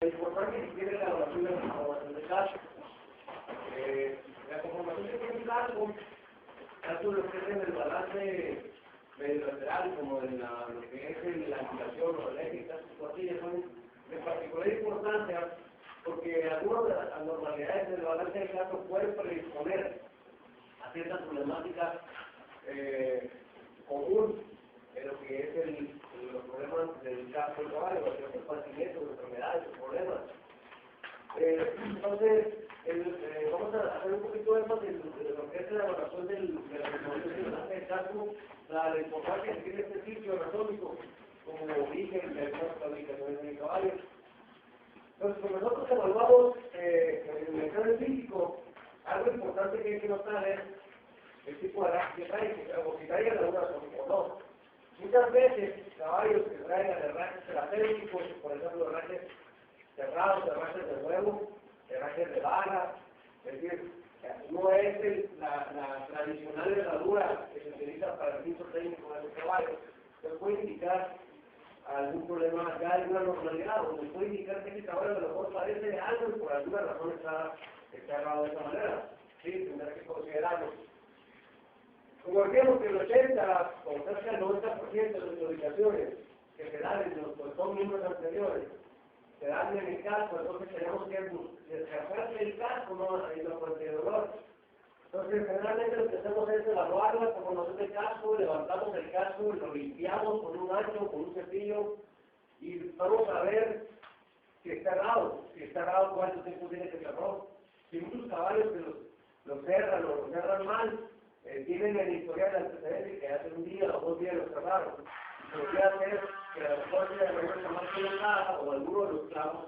La importancia que tiene la evaluación de caso. La conformación que tiene el caso, tanto lo que es en el balance lateral como en lo que es la inflación o la ética, son de particular importancia porque algunas de las anormalidades del balance de caso pueden predisponer a ciertas problemáticas común en lo que es los problemas del caso del caballo, los padecimientos, enfermedades, problemas. Entonces, vamos a hacer un poquito de énfasis de lo que es la evaluación de la resolución del balance de caso, la importancia que tiene este sitio anatómico como origen de algunas fabricaciones del caballo. Entonces, cuando nosotros evaluamos el examen físico, algo importante que hay que notar es el tipo de raje que trae, o si traigan alguna o no. Muchas veces caballos que traigan herrajes terapéuticos, por ejemplo, herrajes cerrados, herrajes de huevo, herrajes de barra, es decir, no es la tradicional herradura que se utiliza para el piso técnico de los caballos. Entonces puede indicar algún problema, ya alguna normalidad, o nos puede indicar que ese caballo a lo mejor padece de algo y por alguna razón está errado de esa manera. Sí, tendrá que considerarlo. Como decíamos que el 80 o cerca del 90% de las autorizaciones que se dan en los dos miembros anteriores se dan en el casco, entonces tenemos que descargar el casco, no en lo contenedor. Entonces, generalmente lo que hacemos es evaluar la conformación del casco, levantamos el casco, lo limpiamos con un ancho, con un cepillo y vamos a ver si está errado. Si está errado, cuánto tiempo tiene que cerrar. Si muchos caballos que los cerran o los cerran mal, tienen el historial de antecedentes que hace un día o 2 días los cerraron. Lo que hace es que la fuerza de reversa más prolongada o alguno de los clavos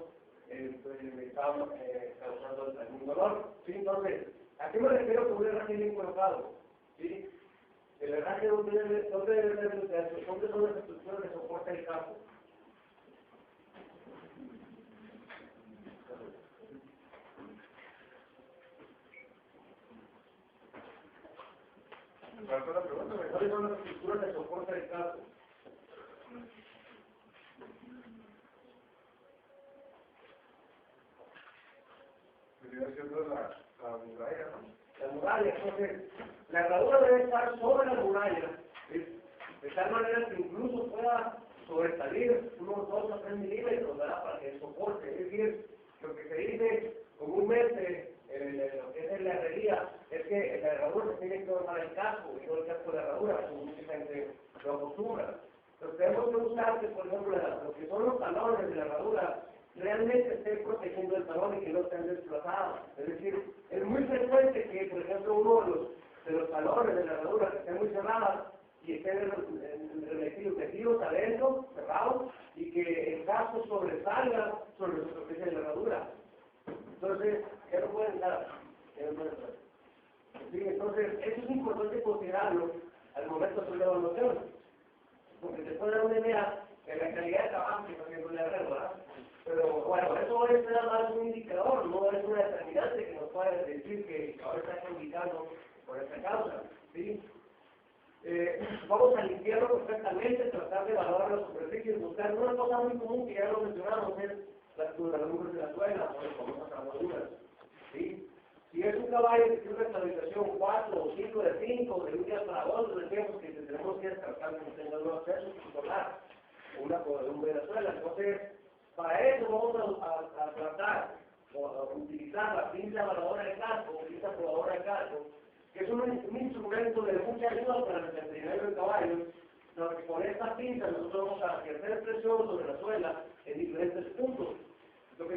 me está causando algún dolor. ¿Sí? Entonces, ¿a qué me refiero con un herraje bien colocado? ¿Sí? El herraje donde debe ser, ¿dónde son las estructuras de soporte del campo? ¿Cuáles son las estructuras de soporte del campo? Vendría siendo la muralla, ¿no? La muralla, entonces, la herradura debe estar sobre la muralla, ¿sí? De tal manera que incluso pueda sobresalir unos 2 o 3 milímetros, ¿verdad? Para que el soporte, es decir, lo que se dice comúnmente en lo que es la herrería, es que la herradura se tiene que formar el casco, y no el casco de la herradura, como mucha gente lo acostumbra. Entonces tenemos que buscar que, por ejemplo, lo que son los talones de la herradura, realmente estén protegiendo el talón y que no estén desplazados. Es decir, es muy frecuente que, por ejemplo, uno de los talones de la herradura que estén muy cerradas y estén metidos adentro, cerrados, y que el casco sobresalga sobre la superficie de la herradura. Entonces, ¿qué no pueden dar? Sí, entonces, eso es importante considerarlo al momento de hacer la evaluación, porque te puede dar una idea de la calidad de trabajo que está haciendo el herrero, ¿verdad? Pero bueno, eso es nada más un indicador, no es una determinante que nos pueda decir que ahora está indicando por esta causa, ¿sí? Vamos a limpiarlo perfectamente, tratar de evaluar las superficies, buscar una cosa muy común que ya lo mencionamos, es las curvaduras de la suela, o las famosas armaduras, ¿sí? Si es un caballo que tiene una estabilización 4 o 5 de 5, de un día para otro, decimos que tenemos que descartar que no tenga un acceso titular, una de la suela. Entonces, para eso vamos a tratar o a utilizar la pinza evaluadora de casco, o pinza probadora de casco, que es un instrumento de mucha ayuda para el veterinario del caballo, donde con esta pinza nosotros vamos a ejercer presión sobre la suela en diferentes puntos. Lo que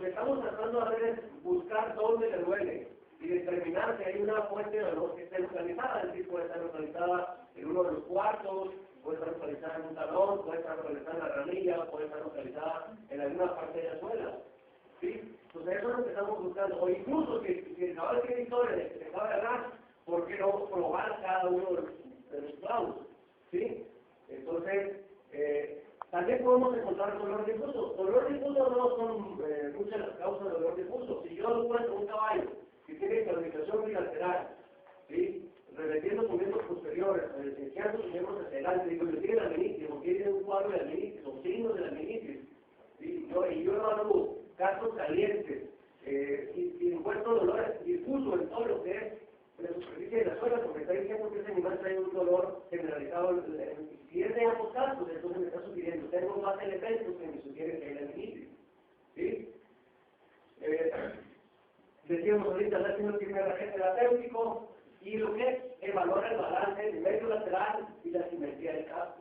estamos tratando de hacer es buscar dónde le duele y determinar si hay una fuente de dolor que esté localizada, es decir, puede estar localizada en uno de los cuartos, puede estar localizada en un talón, puede estar localizada en la ramilla, puede estar localizada en alguna parte de la suela. ¿Sí? Entonces eso es lo que estamos buscando. O incluso si el caballo tiene historia de que se acaba de agarrar, ¿por qué no probar cada uno de los clavos? ¿Sí? Entonces, también podemos encontrar dolor difuso. Dolor difuso no son muchas las causas de dolor difuso. Si yo encuentro un caballo que tiene estabilización bilateral, ¿sí? Revestiendo sus miembros posteriores, esenciando sus miembros hacia adelante, digo, le tiene la meningitis, o tiene un cuadro de la meningitis, o signos de la meningitis, ¿sí? Yo evalúo casos calientes, y envuelto dolor difuso en todo lo que es la superficie de la suela, porque está diciendo que ese animal trae un dolor generalizado. Si es de ambos casos, entonces me está sugiriendo, tengo más elementos que me sugieren que hay laminitis, ¿sí? Decíamos ahorita, el ácido terapéutico, y lo que es evaluar el balance del medio lateral y la simetría del caso.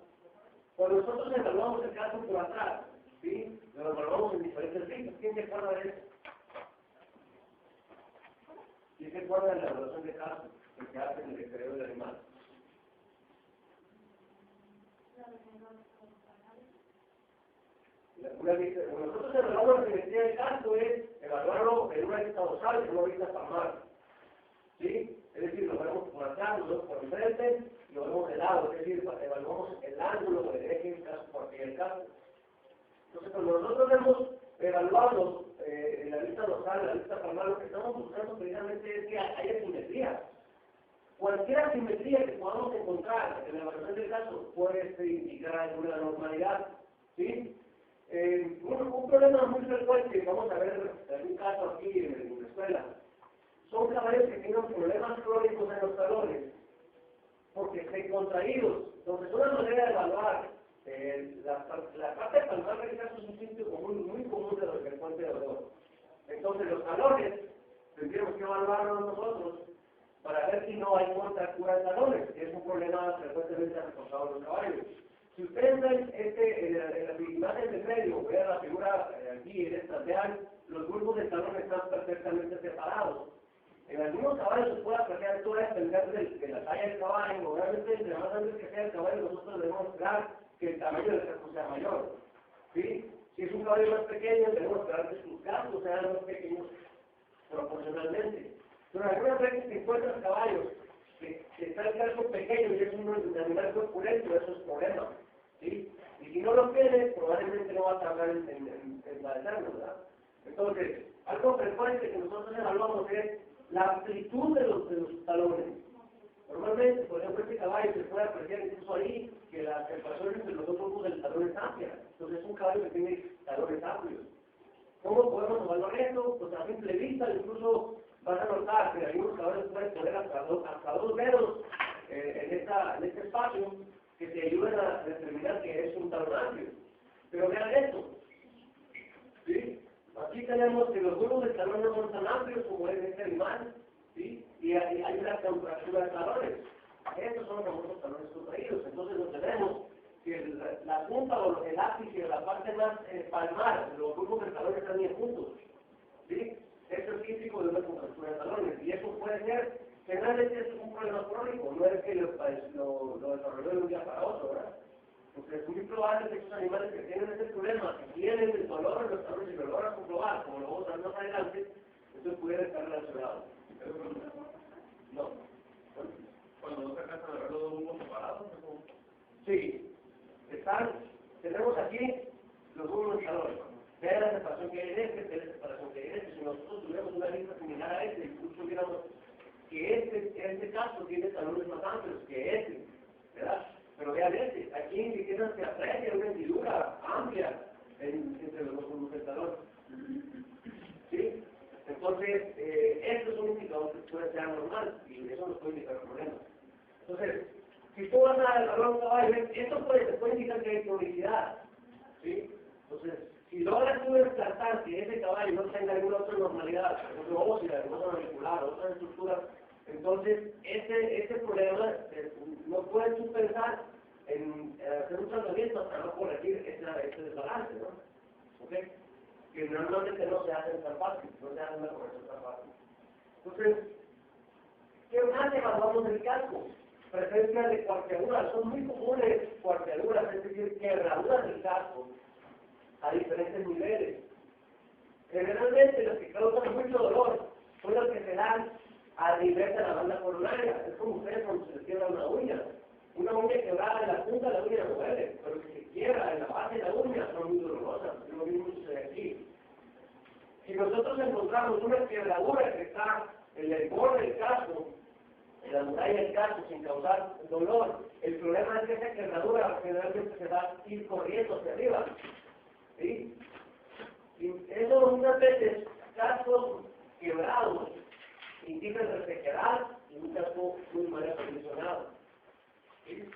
Cuando nosotros evaluamos el caso por atrás, ¿sí? Lo evaluamos en diferentes ritmos. ¿Quién se acuerda de eso? ¿Quién se acuerda de la evaluación de caso que se hace en el exterior del animal? Cuando nosotros evaluamos la simetría del caso es evaluarlo en una vista dorsal y en una vista palmar. ¿Sí? Es decir, lo vemos por atrás, lo vemos por enfrente, y lo vemos de lado, es decir, evaluamos el ángulo del eje del caso por aquel caso. Entonces, cuando nosotros vemos evaluado en la vista dorsal, en la vista palmar, lo que estamos buscando precisamente es que haya simetría. Cualquier asimetría que podamos encontrar en la evaluación del caso puede indicar alguna normalidad. ¿Sí? Un problema muy frecuente, vamos a ver en un caso aquí en la escuela, son caballos que tienen problemas crónicos en los talones, porque están contraídos. Entonces, una manera de evaluar la parte palmar del caso es un sitio muy común de los frecuentes de dolor. Entonces, los talones tendríamos que evaluarlos nosotros para ver si no hay contractura de talones, que es un problema frecuentemente reportado en los caballos. Si ustedes ven en la imagen del medio, vean la figura aquí en esta, vean, los grupos de talón están perfectamente separados. En algunos caballos se puede apreciar esto, a depender de la talla del caballo. Obviamente, entre más grande que sea el caballo, nosotros debemos esperar que el tamaño del casco sea mayor. ¿Sí? Si es un caballo más pequeño, debemos esperar que sus cascos sean más pequeños proporcionalmente. Pero algunas veces se encuentran caballos que está el casco pequeño y es un animal corpulento, eso es problema. ¿Sí? Y si no lo tiene, probablemente no va a tardar en padecerlo, ¿verdad? Entonces, algo frecuente que nosotros evaluamos es la amplitud de los talones. Normalmente, por ejemplo, este caballo se puede apreciar incluso ahí que la separación entre los dos grupos del talón es amplia. Entonces, es un caballo que tiene talones amplios. ¿Cómo podemos evaluar esto? Pues a simple vista, incluso vas a notar que algunos caballos pueden poner hasta dos dedos en este espacio que te ayuden a determinar que es un talón amplio. Pero vean esto. ¿Sí? Aquí tenemos que los grupos del talón no son tan amplios como es este animal, ¿sí? Y hay una contractura de talones. Estos son los famosos talones contraídos. Entonces, lo tenemos que la punta o el ápice, la parte más palmar, los grupos del talón están bien juntos. ¿Sí? Esto es típico de una contractura de talones. Y eso puede ser, generalmente es un problema crónico, no es que lo desarrolló de un día para otro, ¿verdad? Porque es muy probable que esos animales que tienen ese problema, que tienen el dolor en los talones y lo logran comprobar, como lo vamos a ver más adelante, eso pudiera estar relacionado. No. Cuando no se alcanza a ver los dos separados, Sí. Tenemos aquí los grupos de talones. Vean la separación que hay en este, vean la separación que hay en este. Si nosotros tuviéramos una lista similar a este, incluso viéramos que este caso tiene talones más amplios que este, ¿verdad? Pero vean aquí ni siquiera se aprecia una hendidura amplia entre los dos grupos del talón. ¿Sí? Entonces, esto es un indicador que puede ser normal y eso nos puede indicar problemas. Entonces, si tú vas a evaluar un caballo, esto te puede indicar que hay cronicidad. ¿Sí? Entonces, si logras tú descartar que ese caballo no tenga ninguna otra normalidad, por ejemplo, ósea, otra molecular, otra estructura, entonces ese problema no puedes tú pensar en hacer un tratamiento hasta no corregir ese desbalance, ¿no? ¿Ok? Que normalmente no se hace tan fácil, no se hace una corrección tan fácil. Entonces, ¿qué más evaluamos del casco? Presencia de cuarteaduras, son muy comunes cuarteaduras, es decir, quebraduras del casco a diferentes niveles. Generalmente los que causan mucho dolor son los que se dan a nivel de la banda coronaria. Es como ustedes cuando se les quiebra una uña quebrada en la punta de la uña no duele, pero si se quiebra en la base de la uña son muy dolorosas, es lo mismo sucede aquí. Si nosotros encontramos una quebradura que está en el borde del casco, en la muralla del casco sin causar dolor, el problema es que esa quebradura generalmente se va a ir corriendo hacia arriba. ¿Sí? vemos muchas veces cascos quebrados, indígenas de resequedad y un casco muy mal acondicionado. ¿Sí?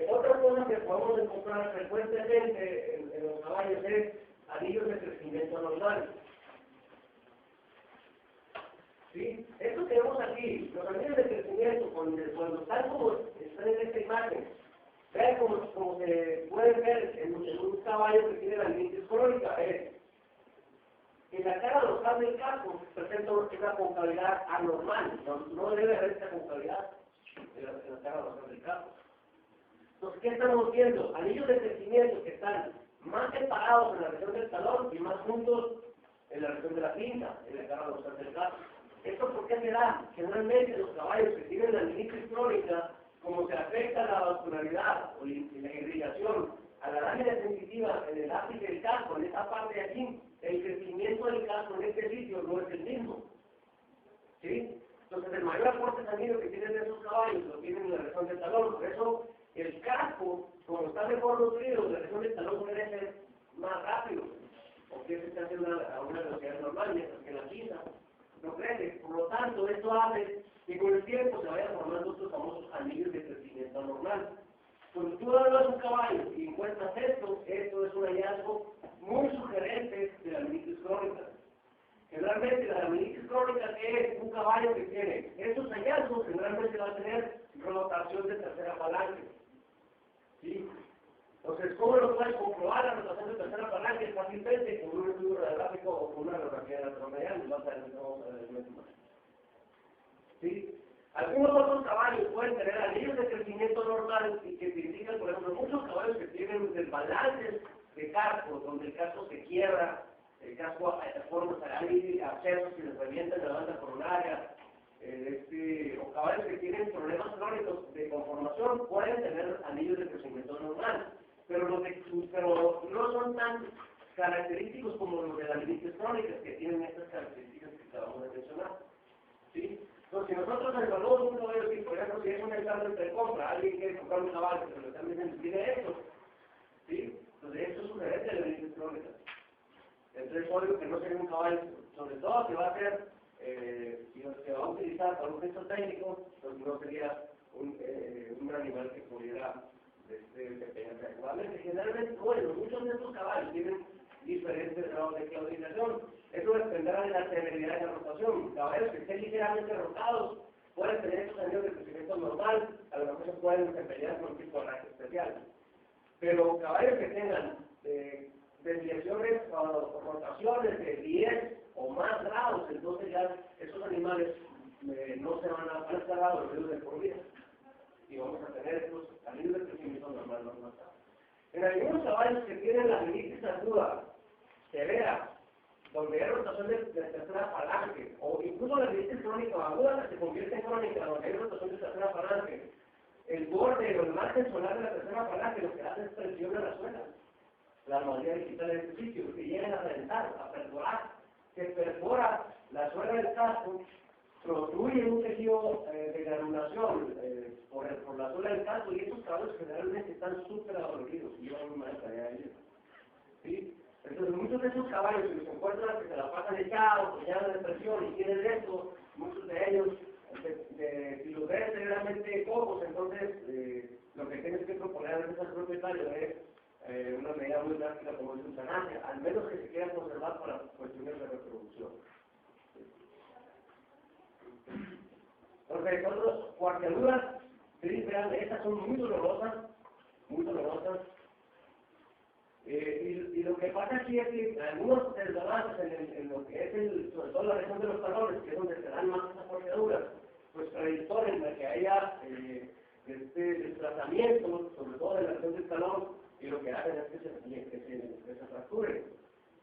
Otra cosa que podemos encontrar frecuentemente en los caballos es anillos de crecimiento normal. ¿Sí? Esto que vemos aquí, los anillos de crecimiento, cuando están como están en esta imagen, vean como se puede ver en un caballo que tiene la limitación crónica, en la cara dorsal del casco presenta una concavidad anormal, no debe haber esta concavidad en la cara dorsal del casco. Entonces, ¿qué estamos viendo? Anillos de crecimiento que están más separados en la región del talón y más juntos en la región de la pinta, en la cara dorsal del casco. ¿Esto por qué se da? Generalmente los caballos que tienen la limitación crónica, como se afecta la vascularidad o la irrigación a la lámina sensitiva en el ápice del casco, en esta parte de aquí, el crecimiento del casco en este sitio no es el mismo. ¿Sí? Entonces el mayor aporte sanguíneo que tienen esos caballos lo tienen en la región del talón. Por eso el casco, como está mejor nutrido, la región del talón puede ser más rápido, porque se hace a una velocidad normal, mientras que la pinza no crece. Por lo tanto, esto hace que con el tiempo se vayan formando estos famosos anillos de crecimiento normal. Cuando tú hablas un caballo y encuentras esto es un hallazgo muy sugerente de la laminitis crónica. Generalmente la laminitis crónica es un caballo que tiene estos hallazgos, generalmente va a tener rotación de tercera falange. ¿Sí? Entonces, ¿cómo lo puedes comprobar la rotación de tercera falange? Fácilmente con un estudio radiográfico o con una radiografía de la tromediana, vamos a ver más. ¿Sí? Algunos otros caballos pueden tener anillos de crecimiento normal y que significan, por ejemplo, muchos caballos que tienen desbalances de casco, donde el casco se quiebra, el casco forma abscesos que les revientan la banda coronaria, o caballos que tienen problemas crónicos de conformación pueden tener anillos de crecimiento normal, pero no son tan característicos como los de las limitaciones crónicas que tienen estas características que acabamos de mencionar. ¿Sí? Entonces, si nosotros evaluamos un caballo, por ejemplo, si es un examen de compra, alguien quiere comprar un caballo que se lo están diciendo, tiene esto, ¿sí? Entonces, esto es una herencia de limitaciones crónicas. Entonces, es obvio que no sería un caballo, sobre todo si va a ser, si se va a utilizar para un gesto técnico, pues no sería un animal que pudiera desempeñarse adecuadamente. Generalmente, bueno, muchos de estos caballos tienen diferentes grados de claudicación. Eso dependerá de la severidad de la rotación. Caballos que estén ligeramente rotados pueden tener estos anillos de crecimiento normal, a lo mejor se pueden desempeñar con un tipo de raza especial. Pero caballos que tengan desviaciones o rotaciones de 10 o más grados, entonces ya esos animales no se van a estar dados los dedos de por vida. Y vamos a tener estos anillos de crecimiento normal no marcados. En algunos caballos que tienen la meningitis aguda severa, donde hay rotación de tercera falange, o incluso la meningitis crónica aguda que se convierte en crónica, donde hay rotación de tercera falange, el borde o el margen solar de la tercera falange lo que hace es presiona la suela. La armadillo digital de este sitio, que llegan a reventar, a perforar, que perfora la suela del casco, construye un tejido de granulación por la suela del casco, y estos caballos generalmente están súper adoloridos y llevan una mala calidad de vida. ¿Sí? Entonces, muchos de esos caballos que se encuentran que se la pasan echados, que llevan depresión y tienen esto, muchos de ellos, si los ves severamente pocos, entonces lo que tienes que proponer a esos propietarios es una medida muy drástica como es eutanasia, al menos que se quiera conservar para cuestiones de reproducción. Entonces, otras cuarteaduras, vean, estas son muy dolorosas, muy dolorosas. Y lo que pasa aquí es que algunos desbalances en lo que es sobre todo la región de los talones, que es donde se dan más esas cuarteaduras, pues predisponen a que haya desplazamiento, sobre todo en la región del talón, y lo que hacen es que se fracture.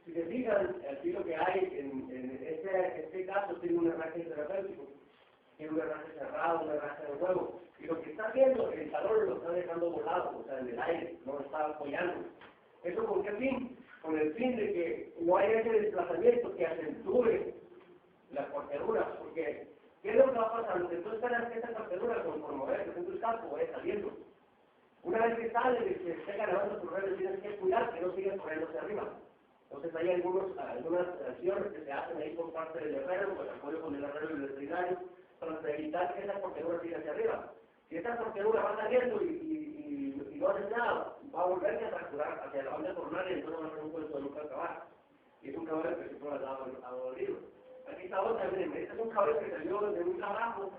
Si se fijan, aquí lo que hay en este caso tiene un herraje terapéutico, tiene un herraje cerrado, un herraje de huevo, y lo que está haciendo, el talón lo está dejando volado, o sea, en el aire, no lo está apoyando. ¿Eso con qué fin? Con el fin de que no haya ese desplazamiento que acentúe las cuarteaduras, porque ¿qué es lo que va a pasar? Lo que tú esperas que esta cuarteadura, por mover el casco, vaya saliendo. Una vez que sale, que se esté ganando tus redes, tienes que cuidar que no siga corriendo hacia arriba. Entonces hay algunas acciones que se hacen ahí por parte del herrero, con el apoyo con el herrero y el veterinario, para evitar que esa cortadura siga hacia arriba. Si esta cortadura va saliendo y no hace nada, va a volverse a fracturar hacia la banda coronaria y entonces va a ser un cuento de nunca acabar. Y es un caballo que siempre ha dolido. Aquí está otra, miren, este es un caballo que salió de un trabajo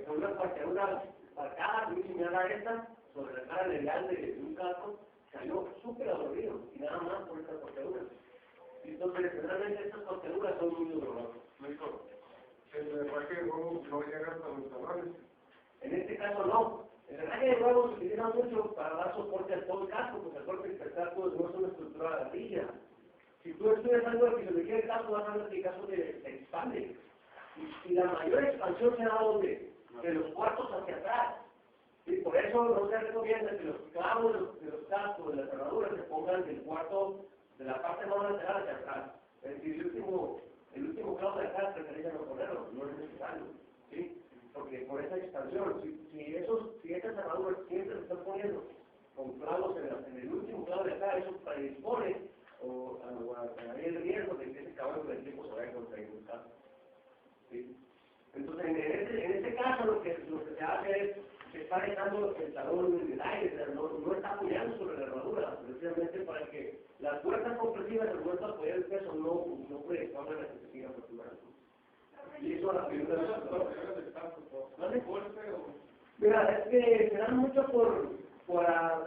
con una cortadura marcada, muy similar a esta, sobre la cara legal de un casco, salió súper adolorido y nada más por esta cortadura. Y entonces, realmente estas cortaduras son muy dolorosas. El herraje de huevos no llega hasta los tamales. En este caso no. El herraje de huevos se utiliza mucho para dar soporte a todo el casco, porque el cuerpo intercasco no es una estructura de ardilla. Si tú estudias algo de fisiología del casco, vas a ver que el casco se expande. Y la mayor expansión se da donde? De los cuartos hacia atrás. Y por eso no se recomienda que los clavos de los cascos, de las cerraduras, se pongan del cuarto, de la parte más lateral hacia atrás. Es decir, el último clavo de acá prefería no ponerlo, no es necesario. ¿Sí? Porque por esa expansión, si estas cerraduras siempre se están poniendo con clavos en el último clavo de acá, eso predispone a el riesgo de que ese caballo con el tiempo se vaya a contraer un caso. ¿Sí? Entonces, en este caso, lo que se hace es que está dejando el talón en el aire, no está apoyando sobre la herradura, precisamente para que las fuerzas compresivas del momento de apoyar el peso no predispongan a que se siga fracturando. Y eso a la figura de mira, es que se dan mucho por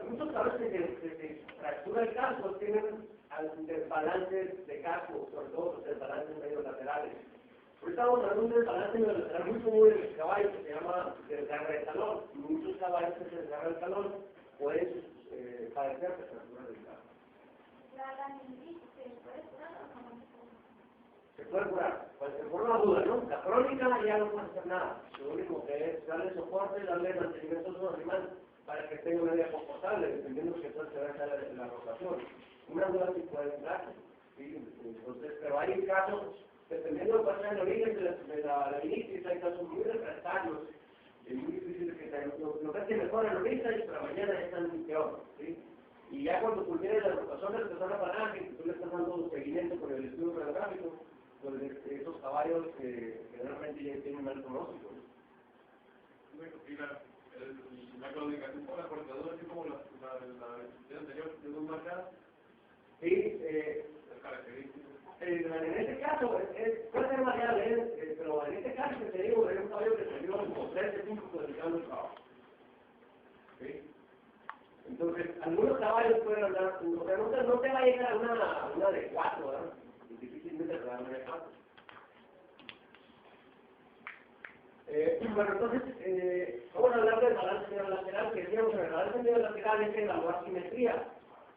muchos caballos que se fractura el casco, tienen desbalances de casco, sobre todo los desbalances medio laterales. Ahorita vamos a ver un desbalance medio lateral muy común en el caballo que se llama desgarre de talón. Muchos caballos que se desgarran el talón pueden padecer de fractura del casco. Se puede curar, por una duda, ¿no? La crónica ya no puede hacer nada. Lo único que es darle soporte, darle mantenimiento a su animal para que tenga una vida confortable, dependiendo de que pueda ser la rotación. Una duda sí puede curarse. ¿Sí? Entonces, pero hay casos, dependiendo de cuál sea el origen de la meningitis, hay casos muy refractarios. Es muy difícil que lo que hace mejor el origen, pero mañana están peor. ¿Sí? Y ya cuando culmine la rotación de la persona falange, que tú le estás dando seguimiento con el estudio radiográfico, pues esos caballos generalmente ya tienen mal pronóstico. La claudicación por la cortadura, así como la anterior, de dos marcadas. Sí, Las características. en este caso, puede ser variable, pero en este caso que te digo, es un caballo que salió como 13 puntos del cambio de trabajo. ¿Sí? Entonces, algunos caballos pueden andar, o sea, no te va a llegar a una de 4, ¿verdad? Difícilmente te va a dar una de 4. Bueno, entonces, vamos a hablar del balance lateral, que decíamos en el balance lateral es evaluar simetría.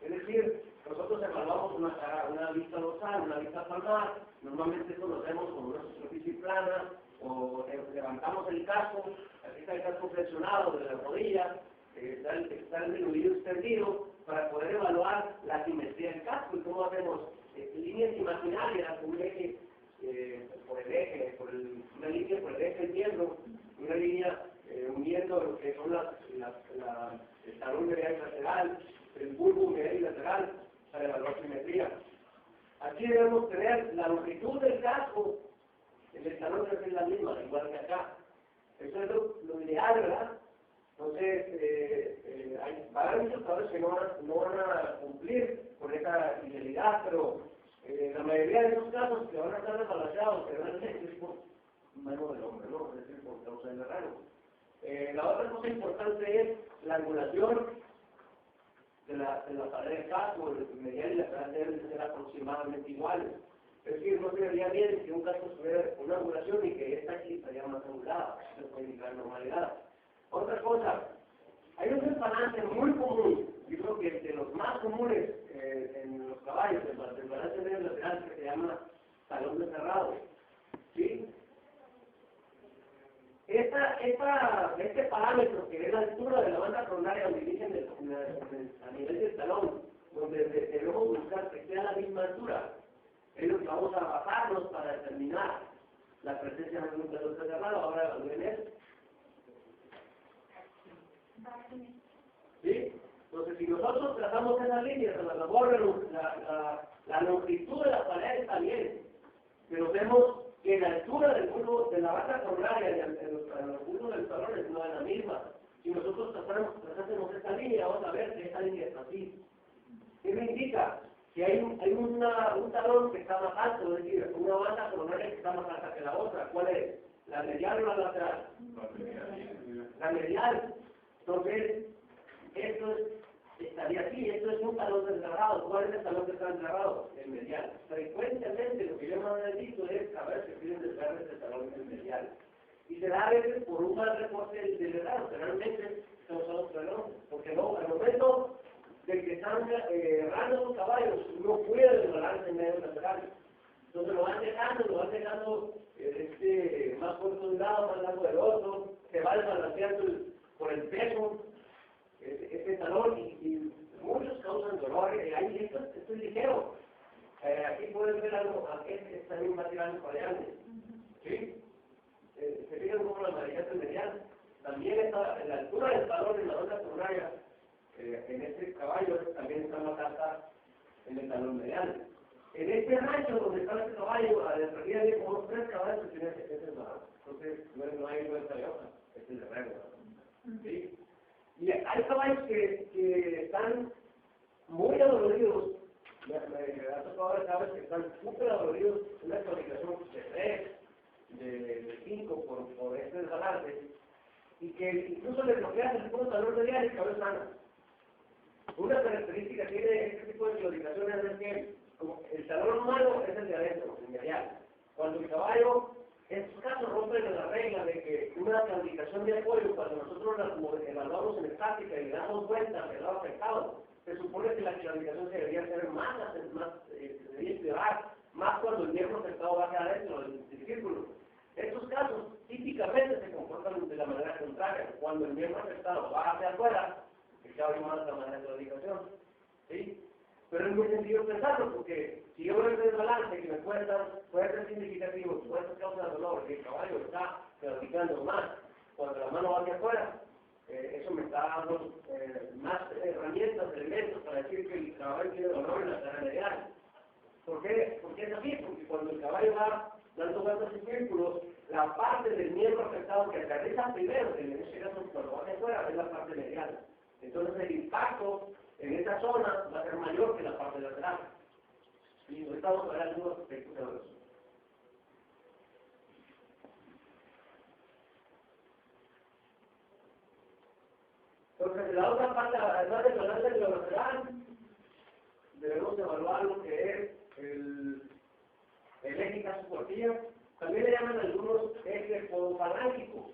Es decir, nosotros evaluamos una vista dorsal, una vista palmar, normalmente esto lo hacemos con una superficie plana, o levantamos el casco, aquí está el casco flexionado de la rodilla, está el nudillo extendido, para poder evaluar la simetría del casco. ¿Y cómo hacemos? Líneas imaginarias, un eje por el eje, una línea por el eje del miembro, una línea uniendo lo que son el talón medial y lateral, el bulbo medial y lateral, para evaluar simetría. Aquí debemos tener la longitud del casco, el talón debe ser la misma, igual que acá. Eso es lo ideal, ¿verdad? Entonces, va a haber muchos caballos que no van a cumplir con esa idealidad, pero la mayoría de esos casos que van a estar desbalanceados, que van a ser por mano del hombre, ¿no? Es decir, por causa del herrero. La otra cosa importante es la angulación de la pared de casco, el medial y la lateral deben ser aproximadamente iguales. Es decir, no sería bien que un casco tuviera una angulación y que esta aquí estaría más angulada, eso puede indicar normalidad. Otra cosa, hay un desbalance muy común, yo creo que de los más comunes en los caballos, el desbalance medio lateral que se llama talón de cerrado. ¿Sí? Este parámetro que es la altura de la banda coronaria donde dicen a nivel del talón, donde debemos buscar que sea la misma altura, es lo que vamos a basarnos para determinar la presencia de un talón de cerrado. Ahora, ¿ven eso? ¿Sí? Entonces, si nosotros trazamos esas líneas, la La longitud de las paredes está bien, pero vemos que la altura del muslo, de la base coronaria y en los muslos del talón no es la misma. Si nosotros trazásemos esta línea, vamos a ver que esta línea está así. ¿Qué me indica? Que hay un talón que está más alto, es decir, una base coronaria que está más alta que la otra. ¿Cuál es? ¿La medial o la lateral? La medial. Entonces, esto estaría así, esto es un talón desgarrado. ¿Cuál es el talón que está desgarrado? El medial. Frecuentemente lo que yo me he visto es a ver si piden desgarre del talón medial. Y se da a veces por un mal reporte del desgarrado, pero realmente son los relojes, porque no, al momento de que están errando los caballos, no puede desgarrarse en medio lateral. Entonces lo van dejando más corto de un lado, más largo del otro, se va desbalanceando por el peso, este talón, y muchos causan dolor, ahí esto es ligero. Aquí pueden ver algo, aquí está en un material variable, ¿sí? Se fijan como la mariquita medial, también está en la altura del talón, en la onda coronaria, en este caballo también está más alta en el talón medial. En este rancho donde está este caballo, a la realidad de como 3 caballos que tiene ese bajo. Entonces no hay vuelta de hoja, este es el regla. ¿Sí? Y hay caballos que están muy adoloridos, me ha tocado ver caballos que están súper adoloridos, una fabricación de 3, de 5 por este desbalance, y que incluso le bloquean el puro talón medial y el caballo sana. Una característica que tiene este tipo de claudicaciones es que el talón humano es el de adentro, el medial. Cuando el caballo, en estos casos, rompe la regla de que una claudicación de apoyo, cuando nosotros la evaluamos en estática y le damos vuelta al lado afectado, se supone que la claudicación se debería hacer se debería explorar más cuando el miembro afectado va hacia adentro del círculo. Estos casos típicamente se comportan de la manera contraria. Cuando el miembro afectado va hacia afuera, el caballo más la manera de claudicación. ¿Sí? Pero es muy sencillo pensarlo, porque si yo veo el desbalance que me puede ser significativo, puede ser causa de dolor, que el caballo está claudicando más cuando la mano va hacia afuera, eso me está dando más herramientas, elementos para decir que el caballo tiene dolor en la cara medial. ¿Por qué? Porque es así, porque cuando el caballo va dando vueltas en círculos, la parte del miembro afectado que aterriza primero, que en este caso cuando va hacia afuera, es la parte medial. Entonces el impacto en esa zona va a ser mayor que la parte lateral. Y ahorita vamos a ver algunos aspectos de eso. Entonces, la otra parte, además de hablar de lo lateral, debemos evaluar lo que es el eje caso-cuartilla. También le llaman algunos eje podofalángico,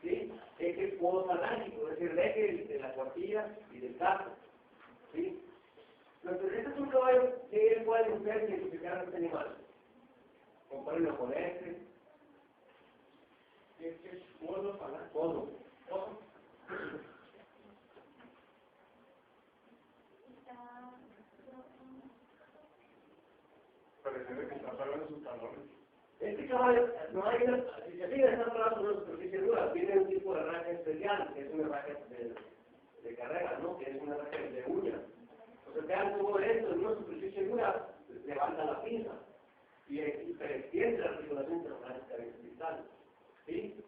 ¿sí? Eje podofalángico, es decir, el eje de la cuartilla y del caso. ¿Sí? Entonces, este es un caballo que pueden ustedes identificar a este animal. Compárenlo con este. Este es podo, podo. Parece que está parado en sus talones. Este caballo, no hay una, si se fijan, está parado en una superficie dura, tiene un tipo de raja especial, que es una raja de carrera, ¿no? Que es una raja de uña. Entonces, vean cómo esto en una superficie dura levanta la pinza y extiende la articulación transversal cristal. ¿Sí?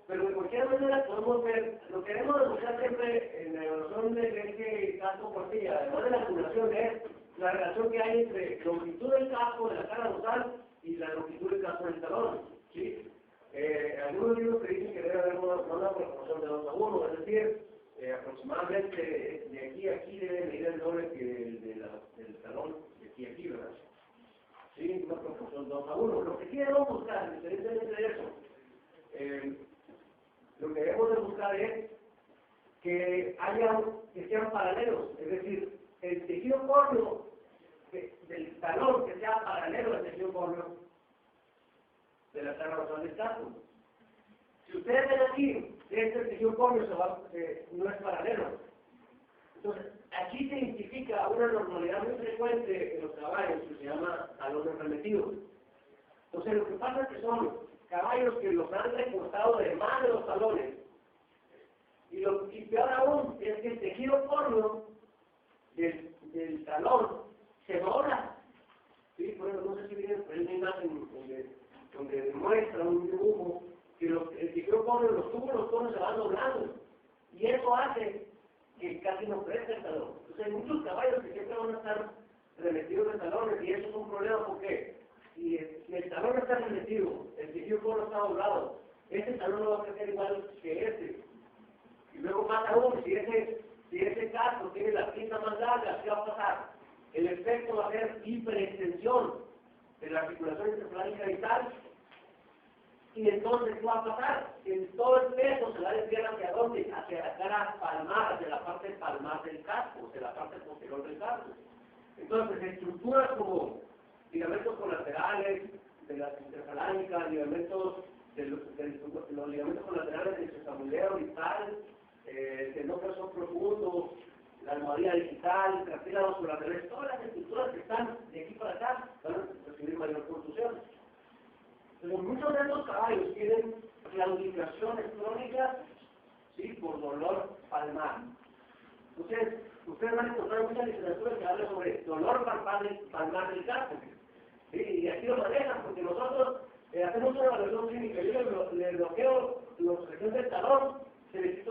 Pero de cualquier manera podemos ver, lo que queremos demostrar siempre en la evaluación de este casco cuartilla, además de la acumulación, es la relación que hay entre longitud del casco de la cara dorsal y la longitud del casco del talón. ¿Sí? Algunos libros que dicen que debe haber una proporción de 2:1, es decir, aproximadamente de aquí a aquí debe medir el doble que del talón, de aquí a aquí, ¿verdad? Sí, una proporción 2:1. Lo que sí debemos buscar, independientemente de eso, lo que debemos de buscar es que sean paralelos, es decir, el tejido córneo del talón que sea paralelo al tejido córneo de la cara dorsal del casco. Si ustedes ven aquí, este tejido córneo no es paralelo. Entonces, aquí se identifica una normalidad muy frecuente en los caballos que se llama talón arremetido. Entonces, lo que pasa es que son caballos que los han recortado de más de los talones. Y peor aún es que el tejido córneo del talón se dobla. Sí, bueno, no sé si viene por una imagen donde demuestra un dibujo que el ciclo corre, los túbulos se van doblando. Y eso hace que casi no crezca el talón. Entonces hay muchos caballos que siempre van a estar remetidos de talones y eso es un problema porque si el talón está remetido, el ciclo corre está doblado, ese talón no va a crecer igual que este. Y luego más aún, si ese casco tiene la pinza más larga, ¿qué va a pasar? El efecto va a ser hiperextensión de la articulación interfalángea vital. Y entonces, ¿qué va a pasar? Que todo el peso se va a desviar hacia dónde? Hacia la cara palmar, hacia la parte palmar del casco, hacia la parte posterior del casco. Entonces, estructuras como ligamentos colaterales de las interfalángicas, ligamentos los ligamentos colaterales del sesambuleo distal, el no profundo, la almohadilla digital, cartílagos colaterales, todas las estructuras que están de aquí para acá van a recibir mayor contusión. Entonces, muchos de estos caballos tienen claudicaciones crónicas, ¿sí?, por dolor palmar. Entonces, ustedes van a encontrar mucha literatura que habla sobre dolor palmar del casco. ¿Sí? Y aquí lo manejan porque nosotros hacemos una evaluación clínica. Yo le bloqueo los regiones del talón, se le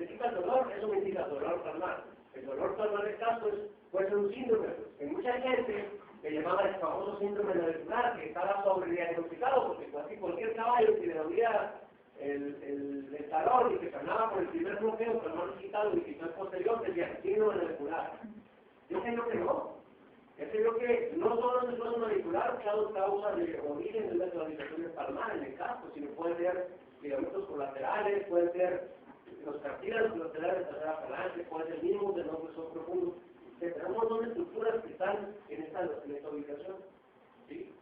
quita el dolor, eso me indica dolor palmar. El dolor palmar del casco puede ser un síndrome. En mucha gente le llamaba el famoso síndrome navicular, que estaba sobrediagnosticado, porque casi cualquier caballo que le dolía el talón y que sanaba por el primer bloqueo palmar digital y quizás posterior, decía síndrome navicular. Yo creo que no. Yo creo que no solo es el suelo navicular causa de origen de las claudicaciones palmares en el casco, sino puede ser ligamentos colaterales, pueden ser los cartílagos colaterales de tercera falange, puede ser mismos de no hueso profundo. Tenemos un montón de estructuras que están en esta ubicación. ¿Sí?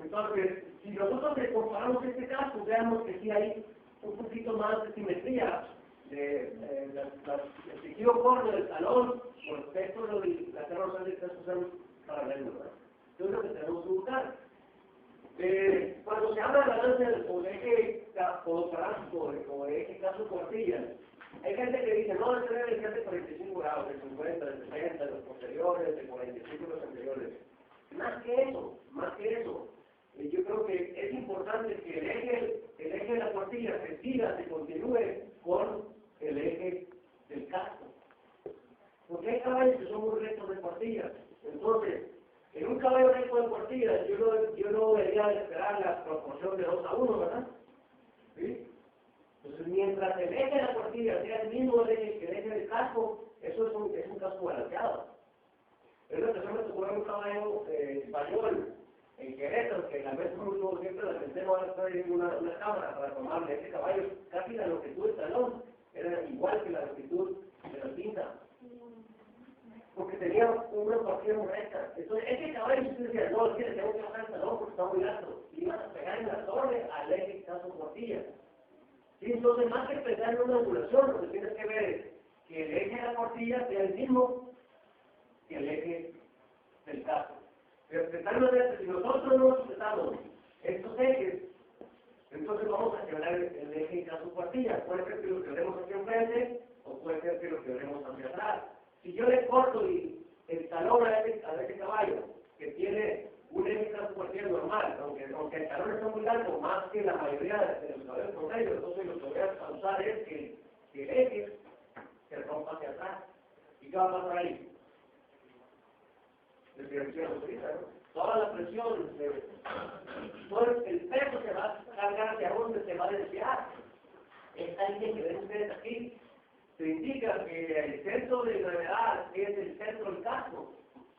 Entonces, si nosotros le comparamos este caso, veamos que sí hay un poquito más de simetría. El tejido córneo del talón con respecto a la cara dorsal de tres cosas paralelos, ¿verdad? Eso es lo que tenemos que buscar. Cuando se habla de balance o de eje podoparásico o de eje caso-cuartilla, hay gente que dice, no, este debe ser de 45 grados, de 50, de 60, de los posteriores, de 45 de los anteriores. Más que eso, yo creo que es importante que el eje de la cuartilla se continúe con el eje del casco. Porque hay caballos que son muy rectos de cuartillas. Entonces, en un caballo recto de cuartillas, yo no debería esperar la proporción de 2:1, ¿verdad? ¿Sí? Entonces, mientras el eje de la cuartilla sea el mismo eje que el eje del casco, eso es un casco balanceado. Es lo que se me tocó en un caballo español, en Querétaro, que la vez como siempre la gente no va a estar en una cámara para tomarle ese caballo, casi la longitud del talón era igual que la longitud de la cinta, porque tenía una porción recta. Entonces, ese caballo, si usted decía, no, es que le tengo que bajar el talón porque está muy alto, y iba a pegar en la torre al eje caso cuartilla. Y entonces, más que pensar en una angulación, lo que tienes que ver es que el eje de la cuartilla sea el mismo que el eje del caso. Pero si nosotros no respetamos estos ejes, entonces vamos a quebrar el eje caso cuartilla. Puede ser que lo quebremos hacia enfrente o puede ser que lo quebremos hacia atrás. Si yo le corto el talón a ese caballo que tiene un eje caso cuartilla normal, aunque el talón está muy largo, más que la mayoría de los caballos promedios, entonces lo que voy a causar es que el eje se rompa hacia atrás. ¿Y qué va a pasar ahí? Toda la presión, todo el peso se va a cargar hacia donde se va a desviar. Esta línea que ven ustedes aquí se indica que el centro de gravedad es el centro del casco,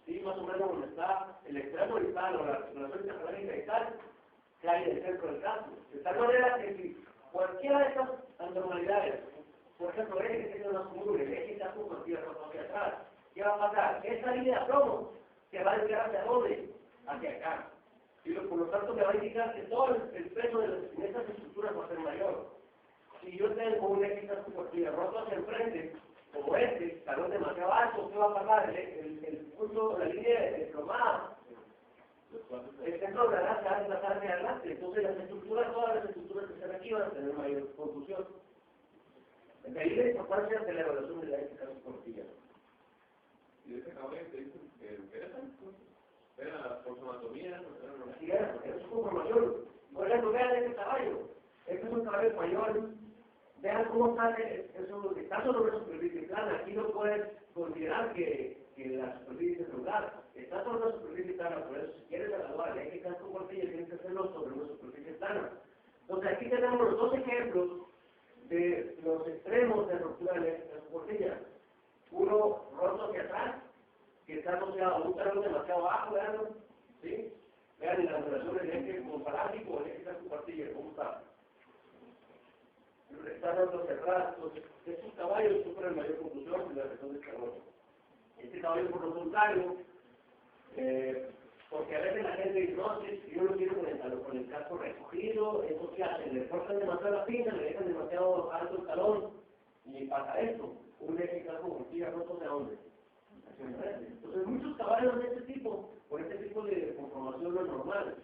¿sí? Más o menos donde está el extremo distal o la articulación interfalángea distal, cae en el centro del casco. De tal manera que si cualquiera de estas anormalidades, por ejemplo, el eje que tiene más común, el eje casco cualquiera hacia atrás, ¿qué va a pasar? Esta línea de plomo se va a desviar hacia dónde? Hacia acá. Y por lo tanto me va a indicar que todo el peso de estas estructuras va a ser mayor. Si yo tengo un eje caso cuartilla roto hacia enfrente, como talón demasiado alto, ¿qué va a pasar? El punto, la línea desplomada, el centro de la se va a desplazar hacia adelante. Entonces todas las estructuras que están aquí van a tener mayor confusión. De ahí la importancia de la evaluación de la eje caso cuartilla. ¿Y de ese caballo te dicen que el Querétaro? anatomía, así es su conformación. Por ejemplo, vean este caballo. Este es un caballo español. Vean cómo está, eso, está sobre una superficie plana. Aquí no puedes considerar que la superficie es lugar. Está sobre una superficie plana, por eso si quieres evaluar el eje casco-cuartilla tienes que hacerlo sobre una superficie plana. Entonces aquí tenemos los dos ejemplos de los extremos de ruptura del eje casco-cuartilla. Uno roto hacia atrás, que está asociado a un talón demasiado bajo, vean, ¿sí? Vean en la relación del eje comparático, el eje casco-cuartilla, ¿cómo está? Está roto hacia atrás, entonces estos caballos sufren mayor confusión en la región del carbono. Este caballo por lo contrario, porque a veces la gente dice, no, si yo lo quiero con el casco recogido, entonces ¿qué hacen? Le cortan demasiado la pinza, le dejan demasiado alto el talón, y pasa esto, un eje casco-cuartilla roto de dónde. Entonces muchos caballos de este tipo, por este tipo de conformación no normal,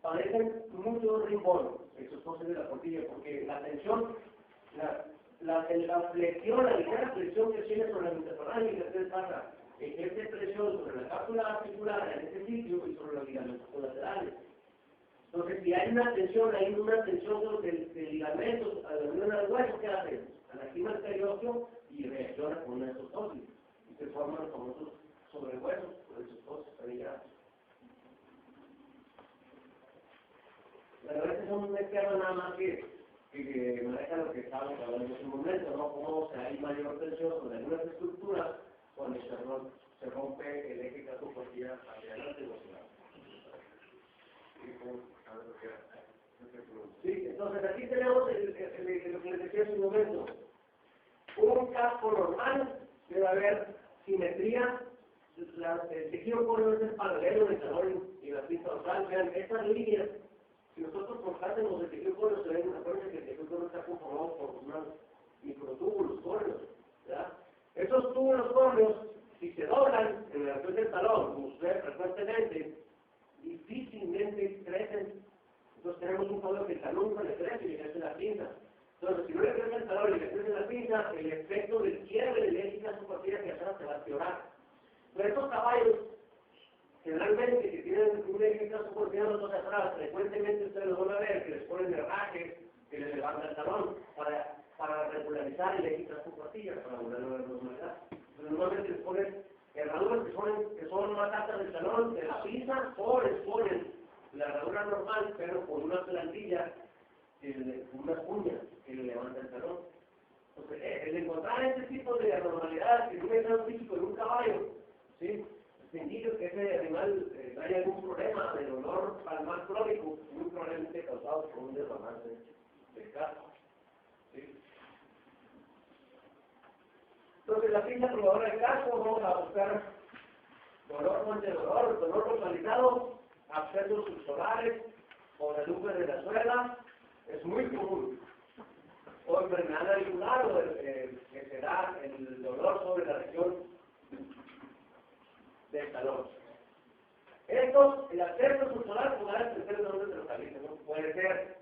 padecen mucho rimbón, exostosis de la costilla, porque la tensión, la flexión, la ligera flexión que tiene sobre la interferoral y la pasa, ejerce presión sobre la cápsula articular en este sitio y sobre los ligamentos colaterales. Entonces, si hay una tensión de ligamentos a la unión del hueso, ¿qué hace? Lastima el periósteo y reacciona con una exostosis. Y se forman los famosos sobrehuesos por exostosis anillados. Pero a veces son un esquema nada más que maneja lo que estábamos hablando en ese momento, ¿no? Cómo hay mayor tensión sobre algunas estructuras cuando se rompe el eje casco-cuartilla hacia adelante y hacia atrás. Sí, entonces aquí tenemos lo que les decía hace un momento. Un casco normal debe haber simetría, el tejido córneo es el paralelo del talón y la pista dorsal. Vean, estas líneas, si nosotros cortásemos el tejido córneo, se ven, acuérdense que el tejido córneo está conformado por unos microtúbulos córneos, ¿verdad? Esos túbulos córneos, si se doblan en la dirección del talón, como sucede frecuentemente, difícilmente crecen. Entonces tenemos un cuadro que el talón nunca le crece y le crece la pinza. Entonces, si no le crece el talón y le crece la pinza, el efecto del quiebre de la eje casco-cuartilla hacia atrás se va a empeorar. Pero estos caballos, generalmente, que tienen un eje casco-cuartilla hacia atrás, frecuentemente ustedes lo van a ver, que les ponen herrajes, que les levantan el talón, para regularizar el eje casco-cuartilla, para volverlo a la normalidad. Entonces, normalmente les ponen herraduras que son más altas del talón, de la pinza, o les ponen la herradura normal, pero con una plantilla, unas uñas que le levanta el talón. Entonces, el encontrar este tipo de anormalidades en un estado físico de un caballo, ¿sí? Indica que ese animal hay algún problema de dolor palmar crónico, muy probablemente causado por un desbalance del casco. ¿Sí? Entonces, la pinza probadora del casco, vamos a buscar dolor fuente de dolor localizado, abscesos subsolares o de lumbre de la suela, es muy común. O enfermedad auricular, o que se da el dolor sobre la región del talón. El absceso subsolar puede ser de donde se localiza, ¿no? Puede ser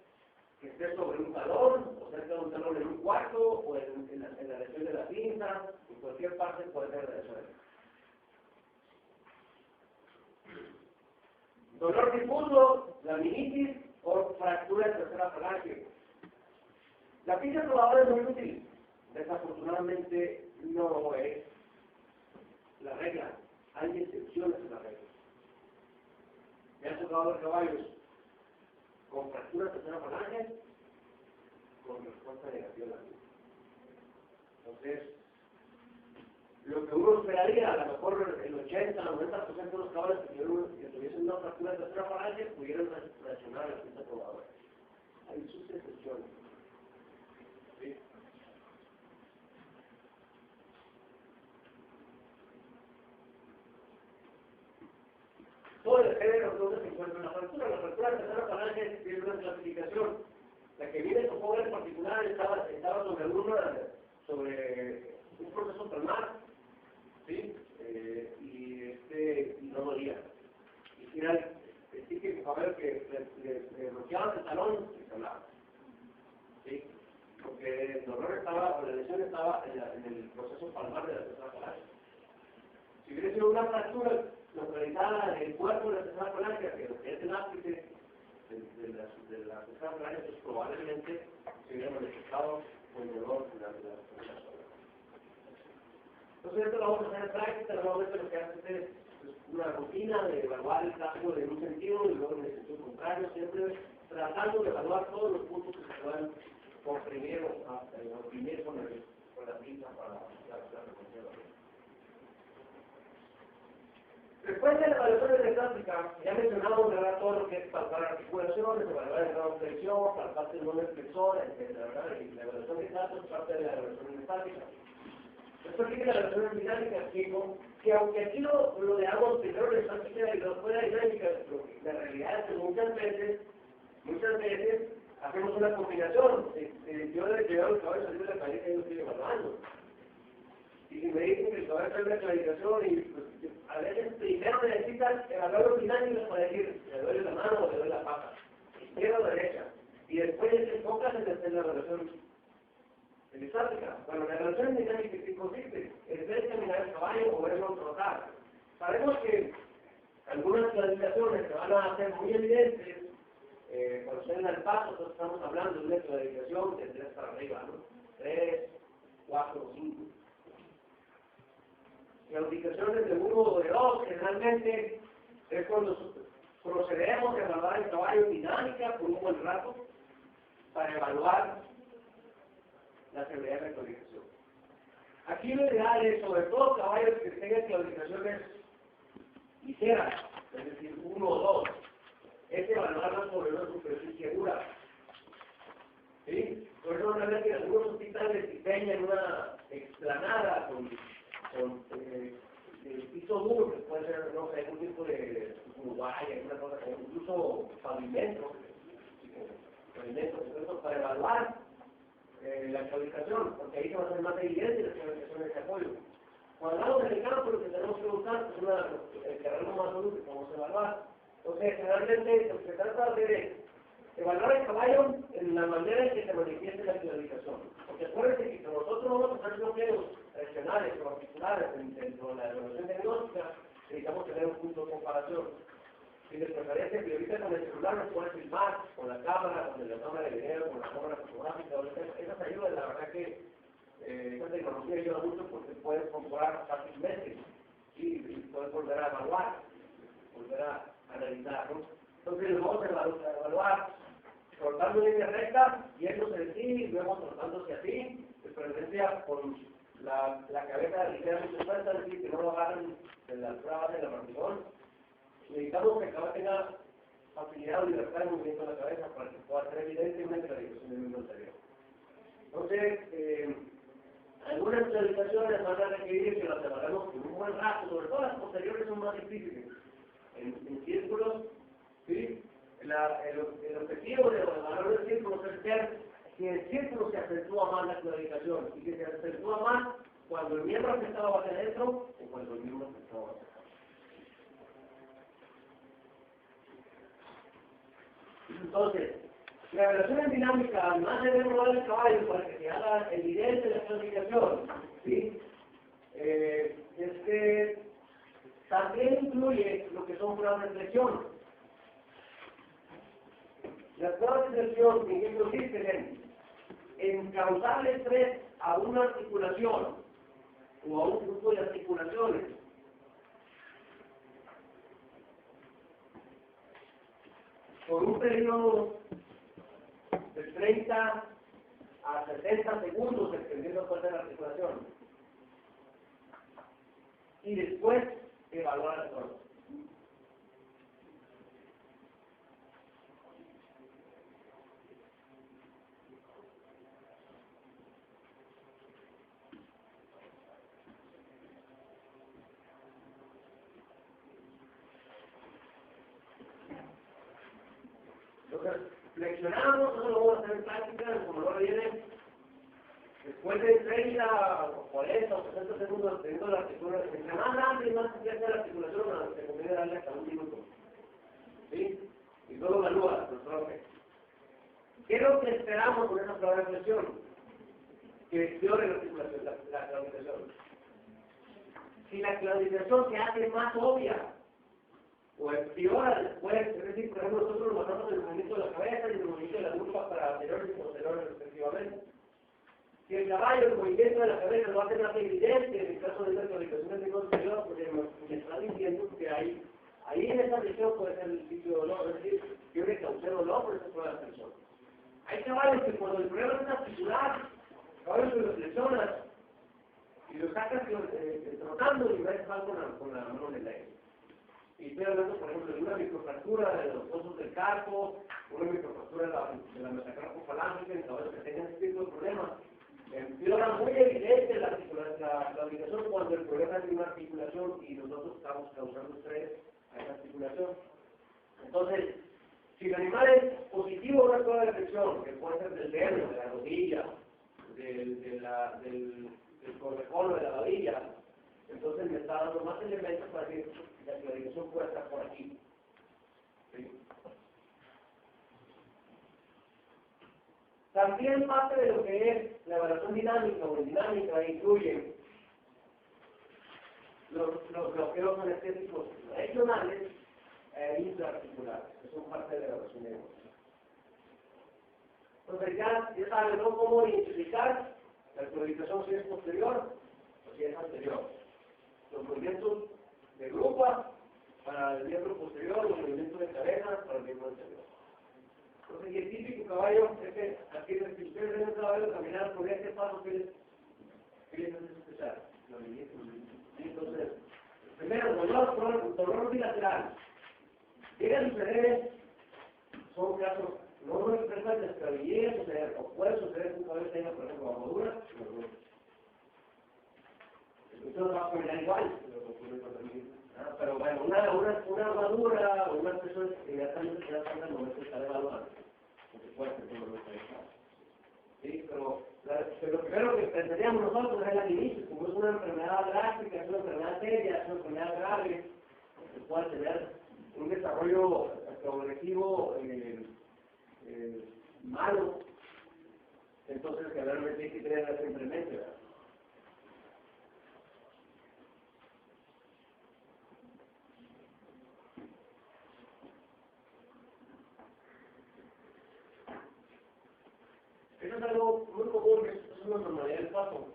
que esté sobre un talón, o cerca de un talón en un cuarto, o en la región de la pinza, en cualquier parte puede ser de la suela. Dolor difuso, laminitis o fractura de tercera falange. La pinza probadora es muy útil. Desafortunadamente no es la regla. Hay excepciones a la regla. Me han tocado ver caballos con fractura de tercera falange con respuesta negativa. Entonces, lo que uno esperaría, a lo mejor el 80-90% de los caballos que tuviesen una fractura de tercera falange pudieran reaccionar a la pinza probadora. Hay sus excepciones. ¿Sí? Todo depende de dónde se encuentra la fractura. La fractura de tercera falange tiene una clasificación. La que viene con joven en particular estaba sobre un proceso palmar, ¿sí? Y no dolía. Y era el típico caballo que le bloqueaban el talón y se hablaba. ¿Sí? Porque el dolor estaba, o la lesión estaba en el proceso palmar de la tercera falange. Si hubiera sido una fractura, localizada en el cuerpo de la tercera falange, que es el ápice de la tercera falange, pues probablemente se hubiera manifestado con dolor de la tercera falange. Entonces esto lo vamos a hacer en práctica, normalmente lo que hace es una rutina de evaluar el caso en un sentido y luego en el sentido contrario, siempre tratando de evaluar todos los puntos que se puedan comprimir o oprimir con la pinza para la reconstrucción. Después de la evaluación de estática, ya mencionamos ¿verdad? Todo lo que es palpar articulaciones, evaluar el grado de flexión, palpar tendones flexores, etc. Y la evaluación de datos es parte de la evaluación estática. Esto aquí de la evaluación dinámica, que aunque aquí lo dejamos primero en estática y después la dinámica, la realidad es que muchas veces hacemos una combinación. Yo le llevo el caballo a salir de la calle y lo estoy evaluando. Y si me dicen que el caballo sale de la clavificación y pues, a veces primero necesitan evaluar los dinámicos para decir, le duele la mano o le duele la pata, izquierda o derecha. Y después te enfocas en la evaluación estática. Bueno, la evaluación dinámica ¿qué consiste? Es ver caminar el caballo o verlo trotar. Sabemos que algunas clasificaciones se van a hacer muy evidentes cuando estén al paso, entonces estamos hablando de una clasificación de 3 para arriba, ¿no? 3, 4, 5. Clasificaciones de 1 o de 2, generalmente es cuando procedemos a evaluar el caballo dinámica por un buen rato para evaluar la seguridad de la clasificación. Aquí lo ideal es, sobre todo caballos que tengan clasificaciones ligeras, es decir, 1 o 2, es evaluarlas sobre una superficie dura. ¿Sí? Por eso normalmente algunos hospitales diseñan una explanada con piso duro, que puede ser, no sé, un tipo de guaya, una cosa, incluso pavimentos, para evaluar la claudicación, porque ahí se va a hacer más evidente la claudicación de apoyo. Cuando hablamos del campo, lo que tenemos que buscar es el terreno más duro que podemos evaluar. Entonces, generalmente, lo que se trata de hacer es evaluar el caballo en la manera en que se manifieste la claudicación. Porque acuérdense que si nosotros vamos a hacer bloqueos regionales o articulares dentro de la evaluación diagnóstica, necesitamos tener un punto de comparación. Si les preferencia que ahorita con el celular nos pueden filmar, con la cámara de video, con la cámara fotográfica, esas ayudas, la verdad que esa tecnología ayuda mucho porque puedes comparar fácilmente y puedes volver a evaluar, volver a analizar, ¿no? Entonces los vamos a evaluar soltando línea recta, yéndose de sí, luego soltándose así, de preferencia con la cabeza ligeramente suelta, es decir, que no lo agarren de las trabas de la martigón. Necesitamos que el caballo tenga facilidad o libertad de movimiento de la cabeza para que pueda ser evidentemente la dirección del miembro anterior. Entonces, algunas clasificaciones van a requerir que las evaluemos con un buen rato, sobre todo las posteriores son más difíciles. En círculos, ¿sí? El objetivo de evaluar los círculos es ver si el círculo se acentúa más la clasificación y que se acentúa más cuando el miembro afectado va hacia adentro o cuando el miembro afectado va hacia afuera. Entonces, la evaluación en dinámica, además de ver rodar el caballo para que se haga evidente la clasificación, ¿sí? También incluye lo que son pruebas de flexión. Las pruebas de flexión, en qué consisten en causarle estrés a una articulación o a un grupo de articulaciones. Por un periodo de 30 a 60 segundos, dependiendo cuál sea la articulación. Y después evaluar el cuerpo. Entonces, flexionamos, eso lo vamos a hacer en práctica, como no viene, después de 30 o 40 o 60 segundos, dependiendo de la articulación, entre más grande y más compleja la articulación, se conviene darle hasta un minuto. ¿Sí? Y luego evalúa nuestro roque. ¿Qué es lo que esperamos con esa prueba de flexión? Que explore la articulación, la claudicación. Si la claudicación se hace más obvia o empeora después, es decir, por ejemplo, nosotros nos basamos en el movimiento de la cabeza y en el movimiento de la nuca para anteriores y posteriores respectivamente. Si el caballo, el movimiento de la cabeza lo hace más evidente en el caso de la claudicación del miembro superior, porque me está diciendo que ahí en esa región puede ser el sitio de dolor, es decir, yo le causé dolor por esa prueba de presión. Hay caballos que cuando el problema es articular, caballos que lo flexionas y lo sacas trotando y vas con la mano en el aire. Y estoy hablando, por ejemplo, de una microfractura de los huesos del carpo, una microfractura de la metacarpofalángica, en caballos que tengan este tipo de problemas. Empeora muy evidente la claudicación cuando el problema es de una articulación y nosotros estamos causando estrés a esa articulación. Entonces, si el animal es positivo a una prueba de presión, que puede ser del dedo, de la rodilla, del correjón de la rodilla, entonces me está dando más elementos para que la claudicación pueda estar por aquí. ¿Sí? También parte de lo que es la evaluación dinámica o dinámica incluye los bloqueos anestéticos regionales e intraarticulares, que son parte de la evaluación dinámica. Entonces ya saben, ¿no?, cómo identificar la claudicación si es posterior o si es anterior. Los movimientos de grupa para el miembro posterior, los movimientos de cabeza para el miembro anterior. Entonces, y el típico caballo es que aquí si ustedes ven un caballo caminar por este paso, ¿qué les hace escuchar? Entonces, primero, dolor bilateral. Llega a suceder, son casos no muy frecuentes, pero llega a suceder, o puede suceder que un caballo tenga, por ejemplo, armadura, eso va a poner igual, pero bueno, una armadura o unas personas que inmediatamente se dan cuenta al momento de estar evaluando. Sí, pero lo primero que pensaríamos nosotros es al inicio, como es una enfermedad drástica, es una enfermedad seria, es una enfermedad grave, que puede tener un desarrollo progresivo malo, entonces que realmente hay que tenerla siempre en mente, ¿verdad? Eso es algo muy común, es una normalidad del paso.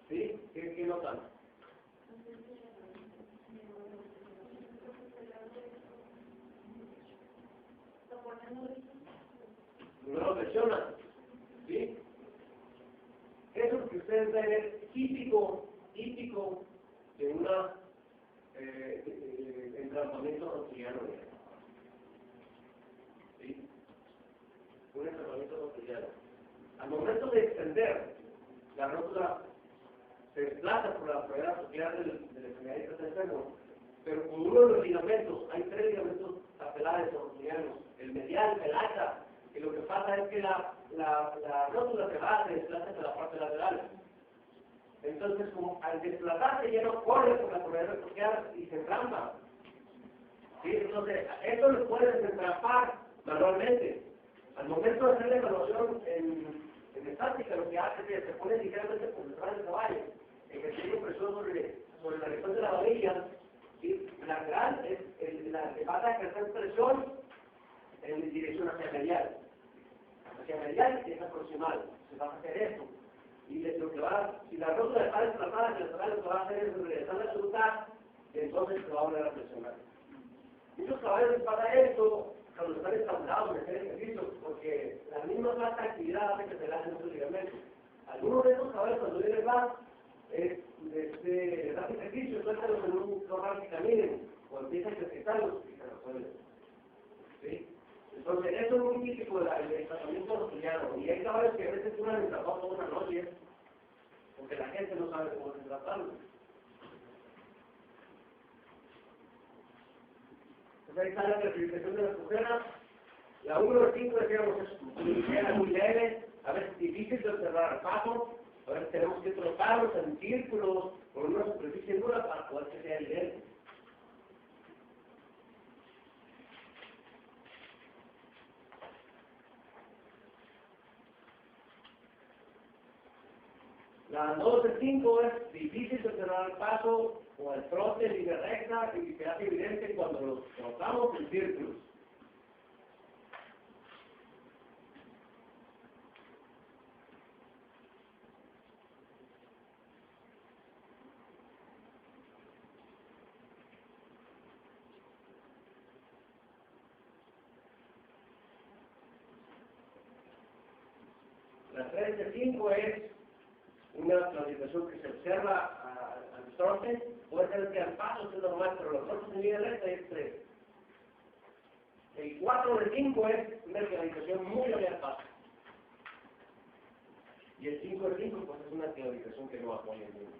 ¿Sí? ¿Qué notan? No lo presiona. ¿Sí? Eso que ustedes ven es típico de una entrampamiento rotiliano. ¿Sí? Un entrampamiento rotiliano. Al momento de extender, la rótula se desplaza por la prueba social del extremidad enfermo, pero con uno de los ligamentos, hay 3 ligamentos apelares o rotilianos, el medial, el alta, y lo que pasa es que la rótula se desplaza hacia la parte lateral. Entonces, como al desplazarse ya no corre por la prueba social y se entrampa. ¿Sí? Entonces, esto lo puedes entrampar manualmente. Al momento de hacer la evaluación en estática, lo que hace es que se pone ligeramente por detrás del caballo, ejerciendo presión sobre la región de la rodilla, y lateral es la que va a ejercer presión en dirección hacia medial. Hacia medial es aproximal, se va a hacer esto. Y lo que si la rótula está desplazada, lo que va a hacer es regresar la absoluta, y entonces se va a volver a presionar. Muchos caballos les pasa esto cuando están estabulados en hacer ejercicio, porque la misma clase de actividad hace que se lancen esos ligamentos. Algunos de esos caballos cuando vienen más, les hacen ejercicio, suéltalos en un corral que caminen, o empiezan a ejercitarlos y se resuelven. ¿Sí? Entonces, eso es muy típico del tratamiento rotiliano, y hay caballos que a veces duran en trabajo toda una noche, porque la gente no sabe cómo se tratarlo. Entonces, ahí está la clasificación de las cojeras. La 1 de 5, decíamos, es muy leve, a veces difícil de observar al paso, a veces tenemos que trotarlos en círculos con una superficie dura para poder que sea evidente. La 2 de 5 es difícil de observar al paso, con el trote en línea recta y se hace evidente cuando los trotamos en círculos. La 3 de 5 es una clasificación que se observa al trote, puede ser que al paso es normal, pero los trotes en línea recta es 3. El 4 de 5 es una clasificación muy al paso. Y el 5 de 5 pues es una clasificación que no apoya el mundo.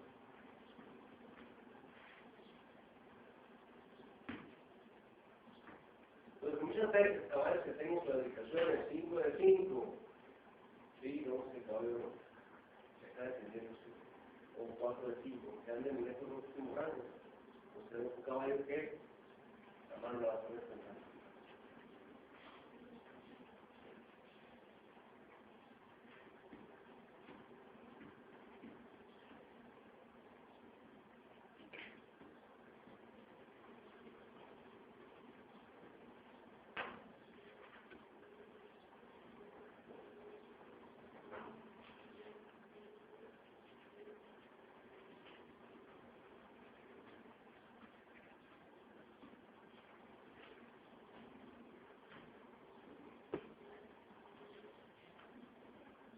Entonces muchas veces caballos que tengo clasificaciones 5 de 5, sí, no, el caballo se está defendiendo, sí, o 4 de 5, que anden en estos últimos rangos. Pues tenemos un caballo que la mano la va a poner pensando.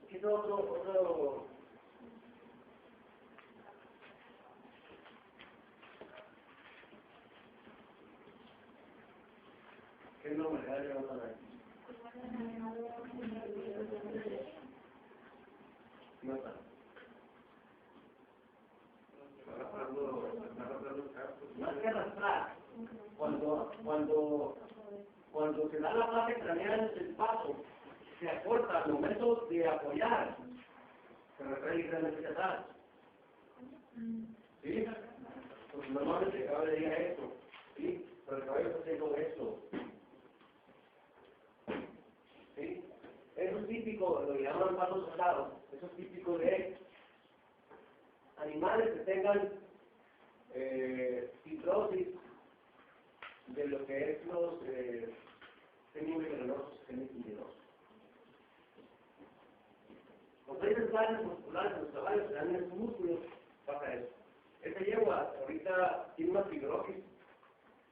Aquí es otro ¿qué nombre le vamos a dar? No está. Más que arrastrar, cuando se da la fase craneal del paso, se acorta al momento de apoyar, se retrae ligeramente atrás. ¿Sí? Pues normalmente el caballo diría esto, ¿sí? Pero el caballo está haciendo esto. ¿Sí? Eso es típico, lo llaman pasos cerrados, eso es típico de animales que tengan fibrosis de lo que es los semivenenosos, semifibrosos. Cuando hay desgarres musculares en los caballos, se dan en sus músculos, pasa eso. Esta yegua ahorita tiene una fibrosis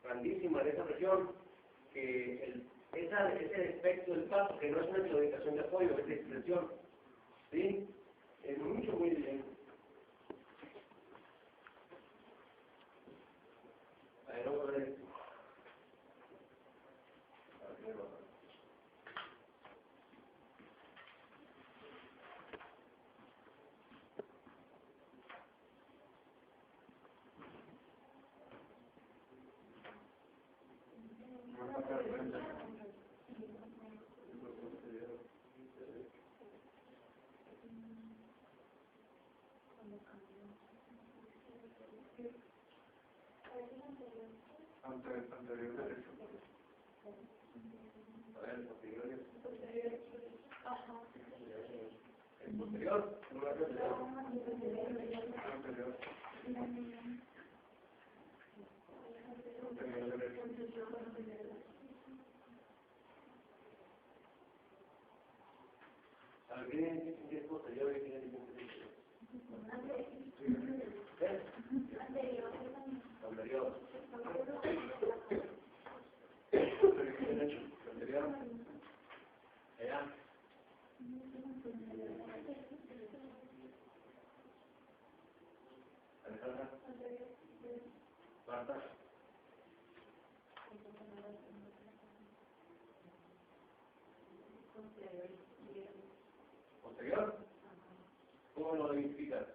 grandísima en esa región, que ese defecto del paso, que no es una claudicación de apoyo, es de extensión, ¿sí? Es mucho, muy bien. A ver, vamos a ver esto. Anterior derecho. A ver, el posterior es. El posterior, no es anterior. Anterior. Anterior derecho. ¿Alguien dice que es posterior y quién dice que es posterior? Anterior. Anterior. Anterior. Allá. Alejandra. Marta. ¿Posterior? ¿Cómo lo identificas?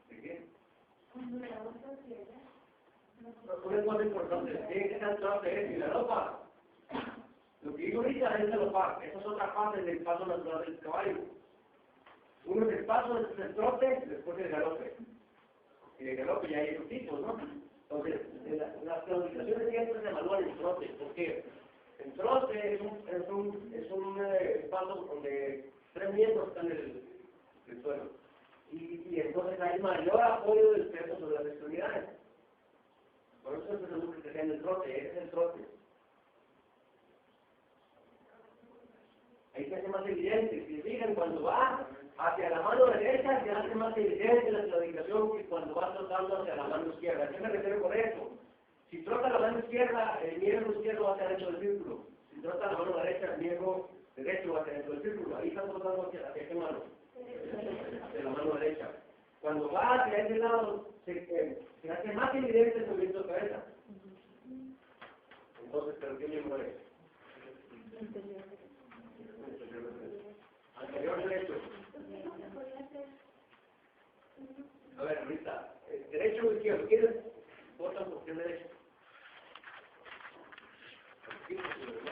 ¿De qué? Una cosa importante, tiene que estar trote y la ropa. Lo que digo ahorita es la ropa, esa es otra parte del paso natural del caballo. Uno es el paso, es el trote, después el galope. Y el galope ya hay otros tipos, ¿no? Entonces, las claudicaciones siempre se evalúan el trote. ¿Por qué? El trote es un espacio donde 3 miembros están en el suelo. Y entonces hay mayor apoyo del peso sobre las extremidades. Por eso es lo que se en el trote, ese es el trote. Ahí se hace más evidente. Si fijan, cuando va hacia la mano derecha, se hace más evidente la claudicación que cuando va trotando hacia la mano izquierda. ¿A qué me refiero con eso? Si trota la mano izquierda, el miembro izquierdo va a estar dentro del círculo. Si trota la mano derecha, el miembro derecho va a estar dentro del círculo. Ahí está trotando hacia qué mano? De la mano derecha. Cuando va hacia ese lado, se hace más evidente el movimiento de cabeza. Entonces, ¿pero qué miembro es? Anterior derecho. A ver, Rita, derecho o izquierdo, ¿quieres? Votan por qué derecho.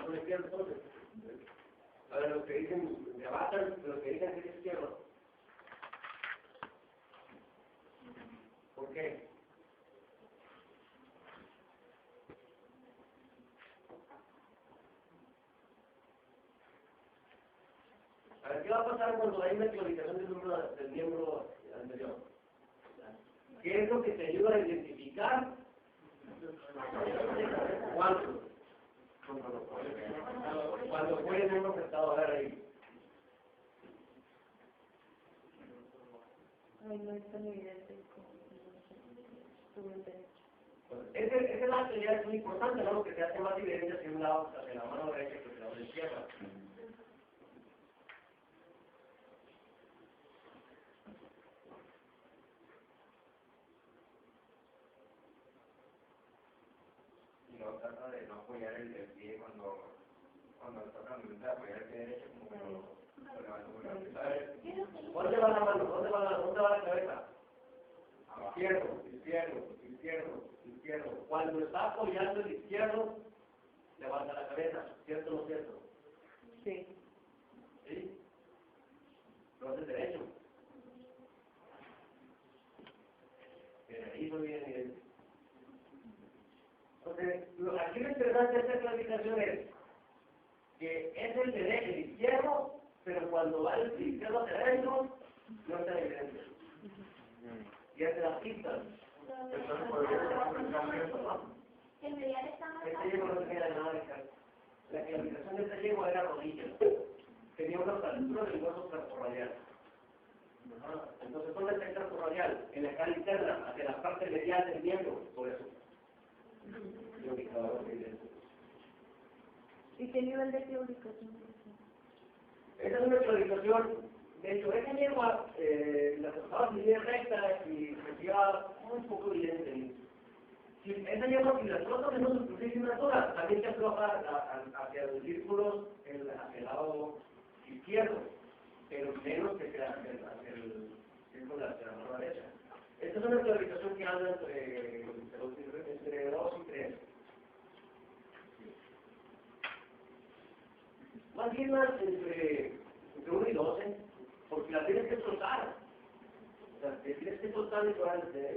No izquierdo, entonces. A ver, los que dicen, debatan, los que dicen que es izquierdo. ¿Por qué? A ver, ¿qué va a pasar cuando hay una actualización del miembro anterior? ¿Qué es lo que te ayuda a identificar cuánto? Cuando fue el miembro afectado, a ver ahí. Ay, no es tan evidente como el derecho. Ese lado ya es muy importante, ¿no? Que se hace más evidente hacia un lado, hacia la mano derecha que hacia la mano izquierda. Y no trata de no apoyar el pie cuando toca apoyar el pie derecho, como que lo levanto muy rápido. A ver, ¿dónde va la mano? ¿Dónde va la cabeza? Izquierdo, izquierdo, izquierdo, izquierdo. Cuando está apoyando el izquierdo, levanta la cabeza. ¿Cierto o no cierto? Sí. ¿Sí? No es el derecho. Pero ahí muy bien evidente. Entonces, aquí lo interesante de esta clasificación es que es el derecho, el izquierdo, pero cuando va el izquierdo hacia adentro, no está evidente. Y hace las pistas. Entonces, podría ser un cambio, ¿no? Este yegua no tenía nada de carga. La clasificación de este yegua era rodilla. Tenía una fractura del hueso transcorradial. Entonces, ¿dónde está el transcorradial? En la cara interna, hacia la parte medial del miembro, por eso. ¿Y qué nivel de claudicación? Esa es una claudicación. De hecho, esa yegua la trataba de línea recta y se quedaba un poco evidente. Si esa yegua, si la trata de no superficie una sola, también se afloja hacia los círculos hacia el lado izquierdo, pero menos que hacia el círculo hacia la mano derecha. Esta es una claudicación que anda entre 2 y 3. Más bien más entre 1 y 12, porque la tienes que soltar. O sea, te tienes que soltar de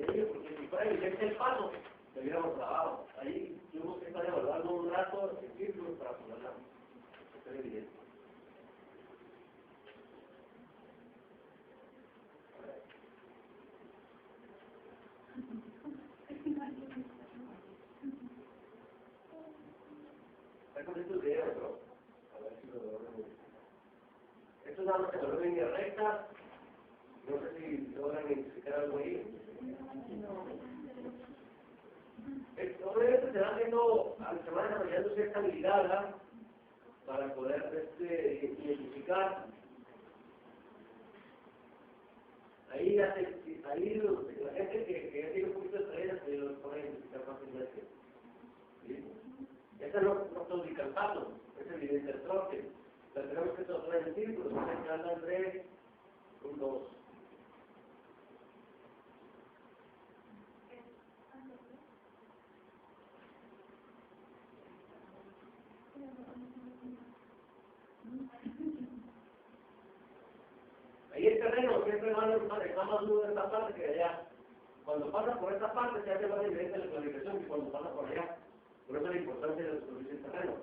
ello, porque si fuera evidente el paso, te hubiéramos grabado. Ahí tuvimos que estar evaluando un rato el círculo para poderla hacer evidente. Está con estos videos, ¿no? A ver si lo logro. Esto es nada más que lo línea recta. No sé si logran identificar algo ahí. Obviamente se va haciendo, se va desarrollando cierta habilidad, ¿verdad? Para poder identificar. Ahí la gente que ya tiene un poquito de experiencia se lo puede identificar fácilmente. ¿Sí? Esta no claudica el paso, es evidente el trote. La tenemos que tratar en círculos, se anda entre un 2. Ahí el terreno siempre está más duro de esta parte que de allá. Cuando pasa por esta parte se hace más evidente la claudicación que cuando pasa por allá. Por eso la importancia de la superficie del terreno.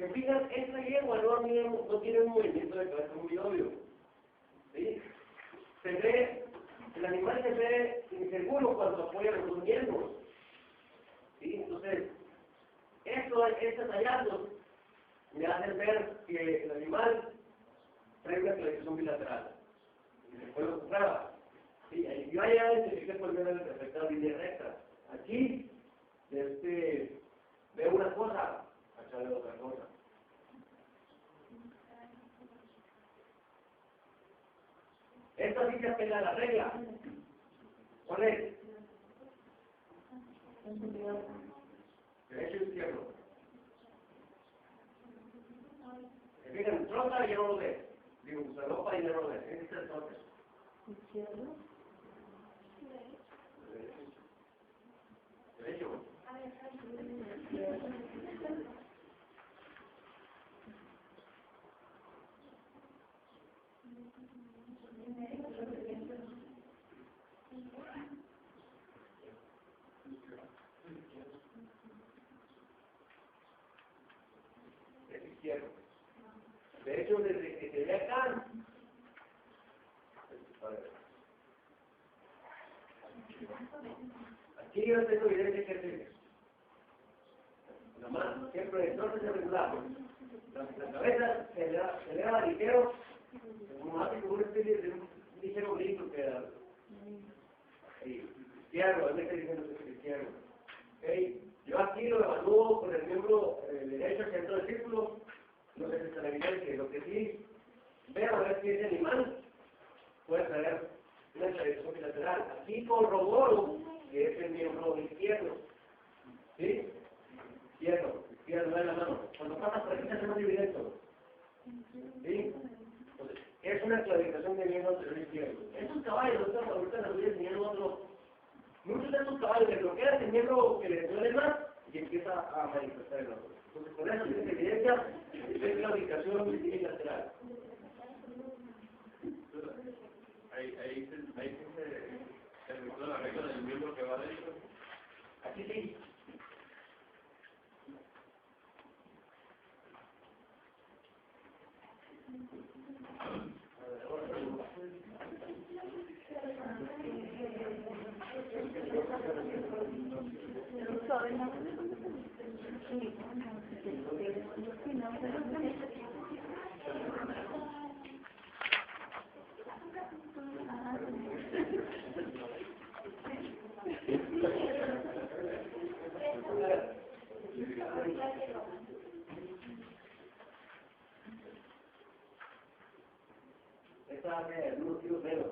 se fijan, esta yegua no tiene un movimiento de cabeza muy obvio. ¿Sí? El animal se ve inseguro cuando apoya los dos miembros. ¿Sí? Entonces, estos hallazgos me hacen ver que el animal trae una clasificación bilateral. Y después lo compraba. ¿Sí? Yo allá identifiqué por menos el perfecta línea recta. Aquí, veo una cosa, acá veo otra cosa. Esta sí se apela a la regla. ¿Cuál es? Derecho e izquierdo. Se fijan, trota y ya no lo ve. Digo, se ropa y ya no lo ve. Ese es el trote. ¿Izquierdo? Derecho. Es izquierdo. De hecho, desde que se ve acá, aquí yo tengo evidencia que es la mano, siempre no se regular. La cabeza se eleva ligero, como hace como una especie de un ligero brinco que da. Izquierdo, a mí está diciendo que es izquierdo. ¿Okay? Yo aquí lo evalúo con el miembro derecho al centro del círculo, no es la evidencia. Lo que sí veo a ver si ese animal puede traer una clasificación bilateral. Aquí corroboro que es el miembro izquierdo. ¿Sí? Izquierdo, da la mano. Cuando pasas por aquí se hace más evidente. ¿Sí? Entonces, es una clasificación de miembros del izquierdo. Estos caballos, ahorita les voy a enseñar otro. Muchos de estos caballos le bloquean el miembro que les duele más y empieza a manifestar el otro. Entonces, con esa evidencia, es la ubicación bilateral. Ahí se recuerda la regla del miembro que va adentro. Aquí sí. Esta hace unos kilos menos.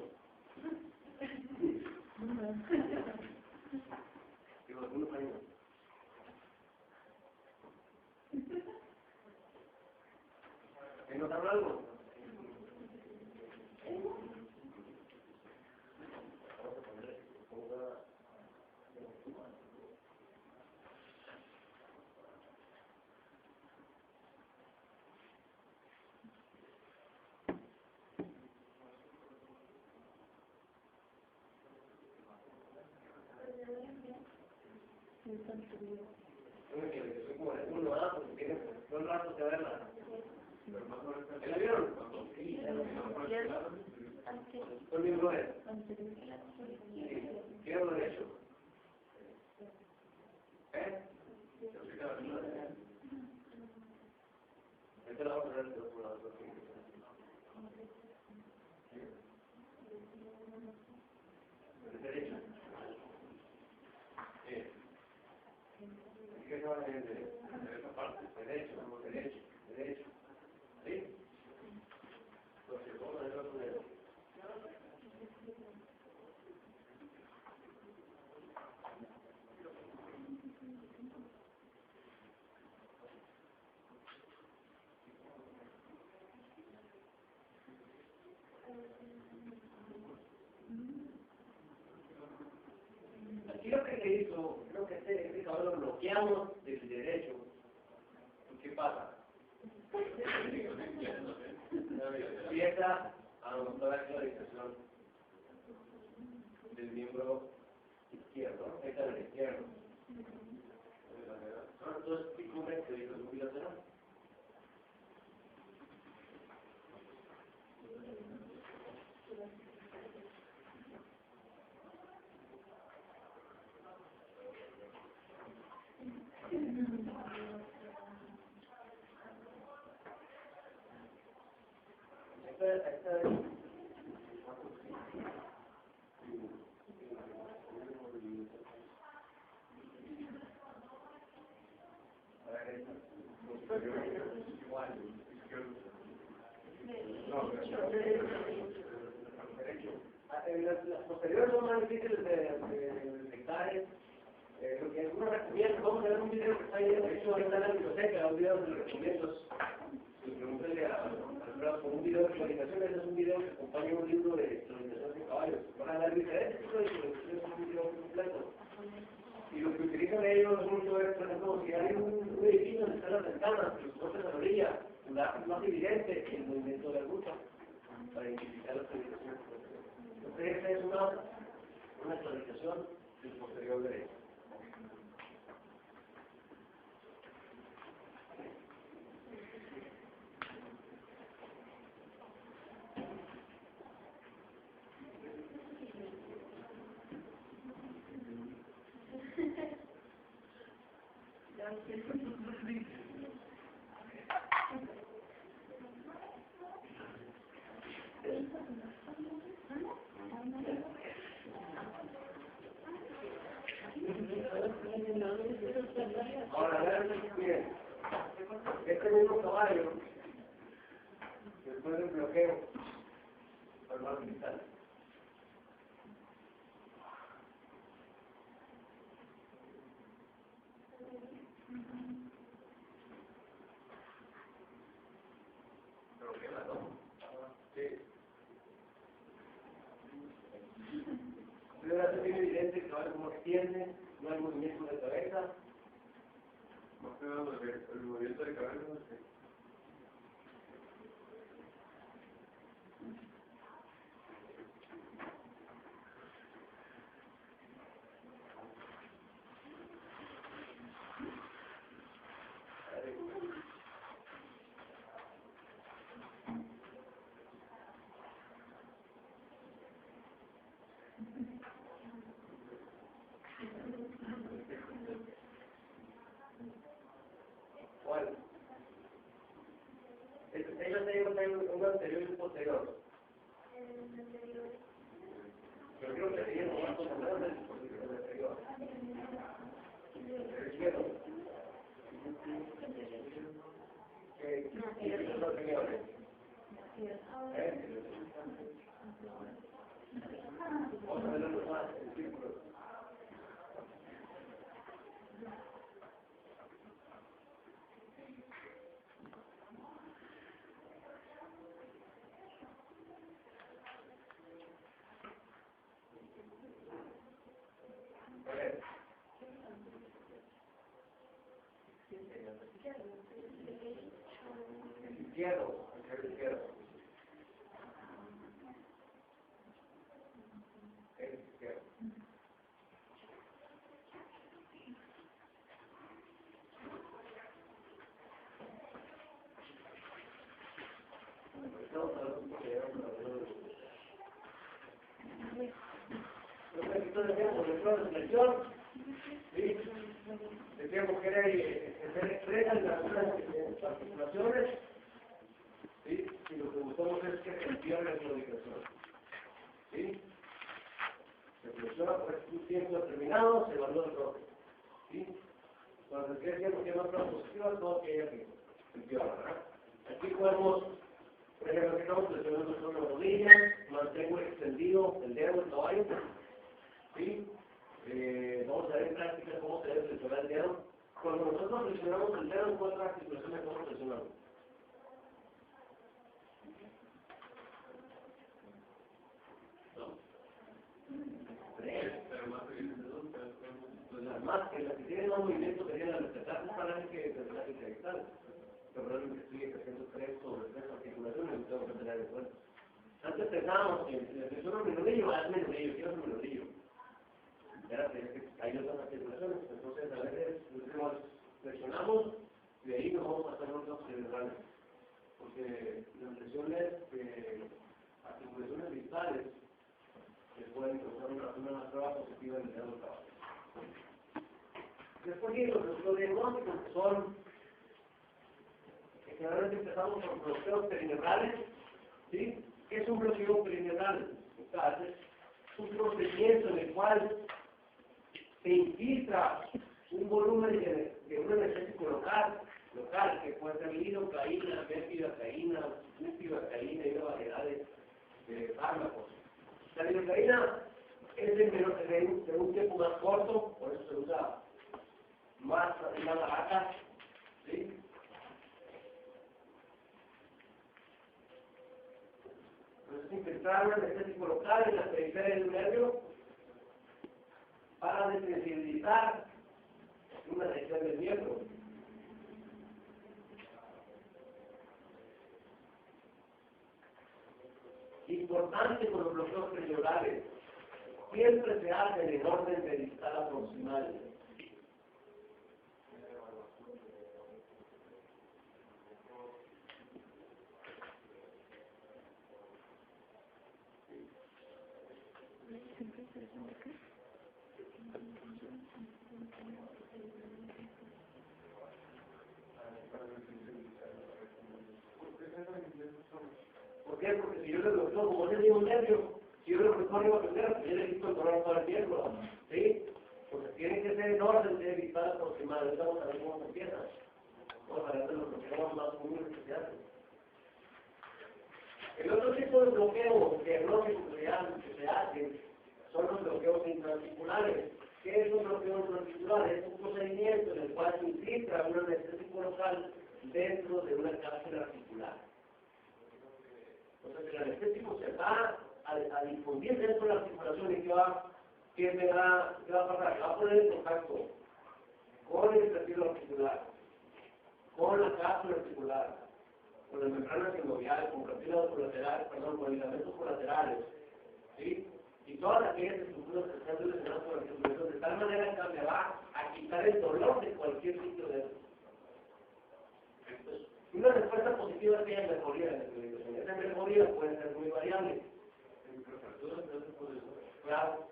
Digo, algunos años. ¿Quién nos habla algo? Son ratos de verla. ¿La vieron? Sí. ¿Son bien brotes? Sí. ¿Quiero derecho? Esta la vamos a ver por la otra. Derecho. ¿Qué se va a hacer de esa parte? Derecho. ¿Sí? Entonces, vamos a ver otro dedo. Aquí lo que se hizo, creo que este caballo lo bloqueamos del derecho. ¿Y qué pasa? Empieza a notar la clarificación del miembro izquierdo, esta es la izquierdo. Entonces, ¿qué cubre el derecho bilateral? Las posteriores son más difíciles de detectar. Lo que algunos recomiendan, vamos a ver un video que está ahí, de hecho, ahorita en la biblioteca, un video de recomiendos. Y pregúntale con un video de clonización, ese es un video que acompaña un libro de clonización de caballos. Van a ver diferentes tipos de clonización, es un video completo. Y lo que utilizan ellos mucho es, por ejemplo, si hay un edificio donde están las ventanas, los cortes a la orilla, más evidente el movimiento de la ruta para identificar las clonizaciones. Entonces, esa es una actualización del posterior derecho. Ahora, vean, miren, este mismo caballo, después del bloqueo, al mar cristal. Ahora se tiene evidente que ahora como extiende, no hay movimiento de cabeza. Más que nada, el movimiento de cabeza, no sé. Bueno, ellos tienen un anterior y un posterior. Yo creo que sería lo más conocido del anterior. El izquierdo. ¿Qué es lo anterior? Vamos a verlo más en círculo. Izquierdo, el izquierdo. El izquierdo. Estamos hablando un poco de la selección. ¿Sí? Decíamos que era ser expresa en las articulaciones. ¿Sí? Y lo que buscamos es que se pierda la comunicación. ¿Sí? Se flexiona por un tiempo determinado, se evalúa el roce. ¿Sí? Cuando se quiere que no prueba positiva, todo aquella que se pierda, ¿verdad? Aquí podemos, por ejemplo, que estamos flexionando sobre la rodilla, mantengo extendido el dedo del caballo. ¿Sí? Vamos a ver en práctica cómo se debe flexionar el dedo. Cuando nosotros flexionamos el dedo, ¿cuántas articulaciones estamos flexionando? Más que las que tienen más movimiento serían las metatarsales falange que las intelectuales. Pero realmente estoy haciendo 3 sobre 3 articulaciones y tengo que tener en cuenta. Antes pensábamos que si le flexiono el menudillo, haz menudillo, quiero hacer menudillo. Hay otras articulaciones, entonces a veces flexionamos y de ahí nos vamos a hacer otros cerebrales. Porque las lesiones articulaciones distales que pueden causar una prueba positiva en el dedo del caballo. Después aquí los diagnósticos que son, que generalmente empezamos con bloqueos perineurales, ¿Sí? ¿Qué es un bloqueo perineal? Entonces, es un procedimiento en el cual se infiltra un volumen de un anestésico local, que puede ser lidocaína, mepivacaína, bupivacaína y una variedad de fármacos. La lidocaína es de un tiempo más corto, por eso se usa más barata, ¿sí? Entonces, infiltrar un anestésico local en la periferia del nervio para desensibilizar una región del miembro. Importante con los bloqueos perineurales, siempre se hacen en orden de distal aproximal. ¿Por qué? Porque si yo le bloqueo, como no tengo un nervio, si yo le bloqueo a primero, yo le quito el dolor para el miembro, ¿sí? Porque tiene que ser en orden de distal aproximal. Ahorita vamos a ver cómo se empieza. Vamos a ver los bloqueos más comunes que se hacen. El otro tipo de bloqueo diagnóstico que se hace son los bloqueos intraarticulares. ¿Qué es un bloqueo intraarticular? Es un procedimiento en el cual se infiltra un anestésico local dentro de una cápsula articular. Entonces el anestésico se va a difundir dentro de la articulación y ¿qué va a pasar? Va a poner en contacto con el tejido articular, con la cápsula articular, con las membranas sinoviales, con cartílagos colaterales, con ligamentos colaterales, ¿sí? Y todas aquellas estructuras que están relacionadas con la articulación, de tal manera que me va a quitar el dolor de cualquier sitio de eso. Entonces, una respuesta positiva es que haya mejoría de la articulación. Esa mejoría puede ser muy variable. Claro.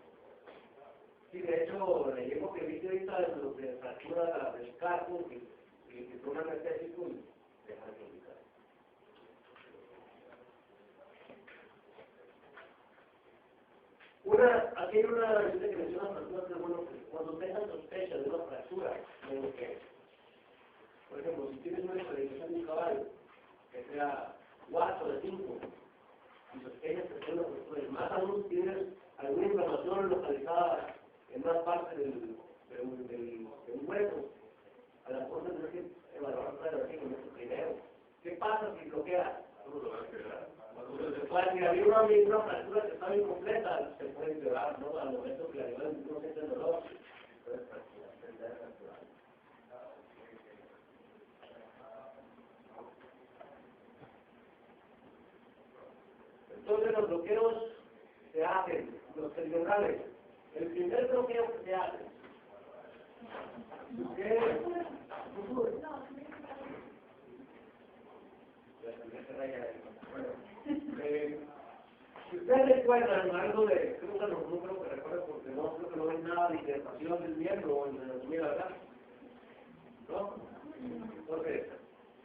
Sí, de hecho, le llevo que viste ahorita de lo que fractura del carpo, que toma anestésico y deja de complicar. Aquí hay una gente que menciona fracturas, pero bueno, cuando tengan sospecha de una fractura, no lo que es. Por ejemplo, si tienes una experiencia de un caballo, que sea 4 de 5, y sospechas que sea una fractura, y más aún tienes alguna inflamación localizada en más parte de un hueso, a la cosa tienes que evaluar la radiografía con esto primero. ¿Qué pasa si bloquea? Si había una fractura que estaba incompleta, se puede empeorar, ¿no? Al momento que la llevan no siente el dolor, entonces fracturar. Entonces los bloqueos se hacen, los perineurales. El primer bloqueo que se hace, si ustedes recuerdan algo de, creo que recuerdan porque no creo que no hay nada de hidratación del miembro en la anatomía, ¿verdad? ¿No? Entonces,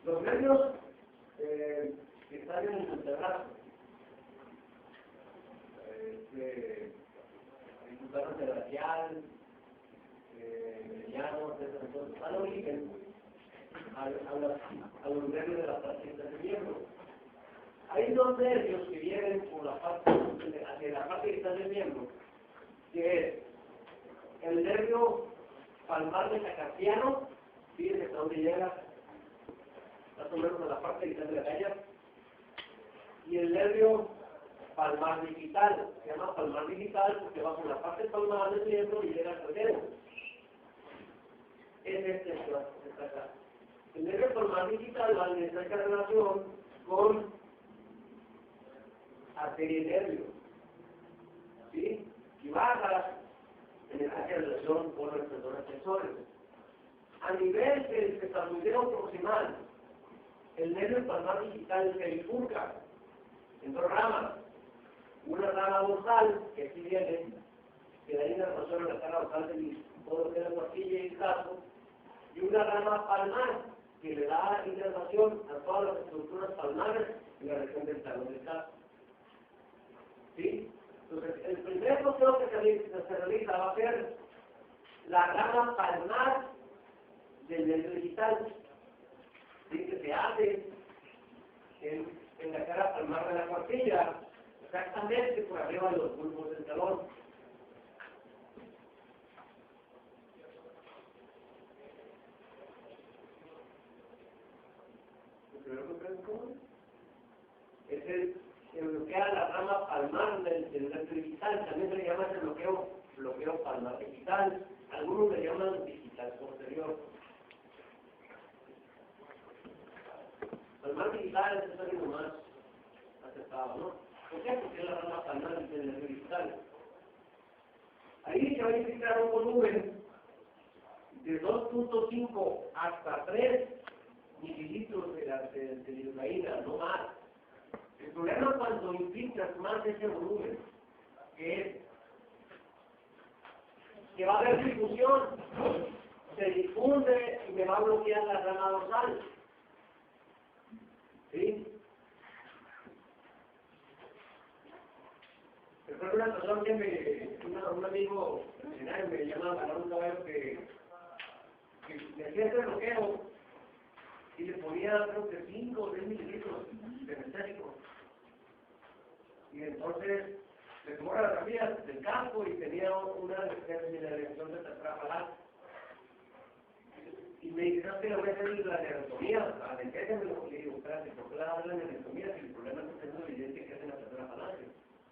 los nervios que están en el antebrazo, el glúteo brachial, mediano, entonces dan origen a los nervios de la parte del miembro. Hay dos nervios que vienen por la parte, hacia la parte distal del miembro, que es el nervio palmar metacarpiano, fíjense hasta dónde llega, más o menos a la parte distal de la calle, y el nervio palmar digital, se llama palmar digital porque va por la parte palmar del miembro y llega al cerebro. Es este acá. El nervio palmar digital va en esta relación con arteria y nervio, ¿sí? Y baja en esta relación con los tendones tensores. A nivel del cefalotero proximal, el nervio palmar digital se bifurca en dos ramas. Una rama dorsal, que aquí viene, que da inervación a la cara dorsal de todo lo que es la cuartilla y el brazo, y una rama palmar, que le da inervación a todas las estructuras palmares en la región del talón del casco. ¿Sí? Entonces, el primer bloqueo que se realiza va a ser la rama palmar del nervio digital, ¿sí? Que se hace en la cara palmar de la cuartilla, exactamente por arriba de los bulbos del talón. Es el bloquea la rama palmar del nervio digital, también se le llama ese bloqueo palmar digital, algunos le llaman digital posterior. Palmar digital es el término más aceptado, ¿no? ¿Por qué? Porque es la rama palmar del nervio digital. Ahí se va a indicar un volumen de 2.5 hasta 3 mililitros de lidocaína, no más. El problema cuando infiltras más ese volumen, que es que va a haber difusión, se difunde y me va a bloquear la rama dorsal. ¿Sí? Recuerdo una persona que un amigo me llamaba para un cabello que le hacía ese bloqueo y le ponía creo que 5 o 10 mililitros de anestésico. Y entonces le tomó la radiografía del casco y tenía una desmineralización de tetrapalat. Y me dice, ¿sabes qué? Le voy a hacer la anatomía, anestésíamelo. Le digo, espérate, ¿por qué le vas a hacer la anatomía si el problema es que es muy evidente que es en la tetrapalat?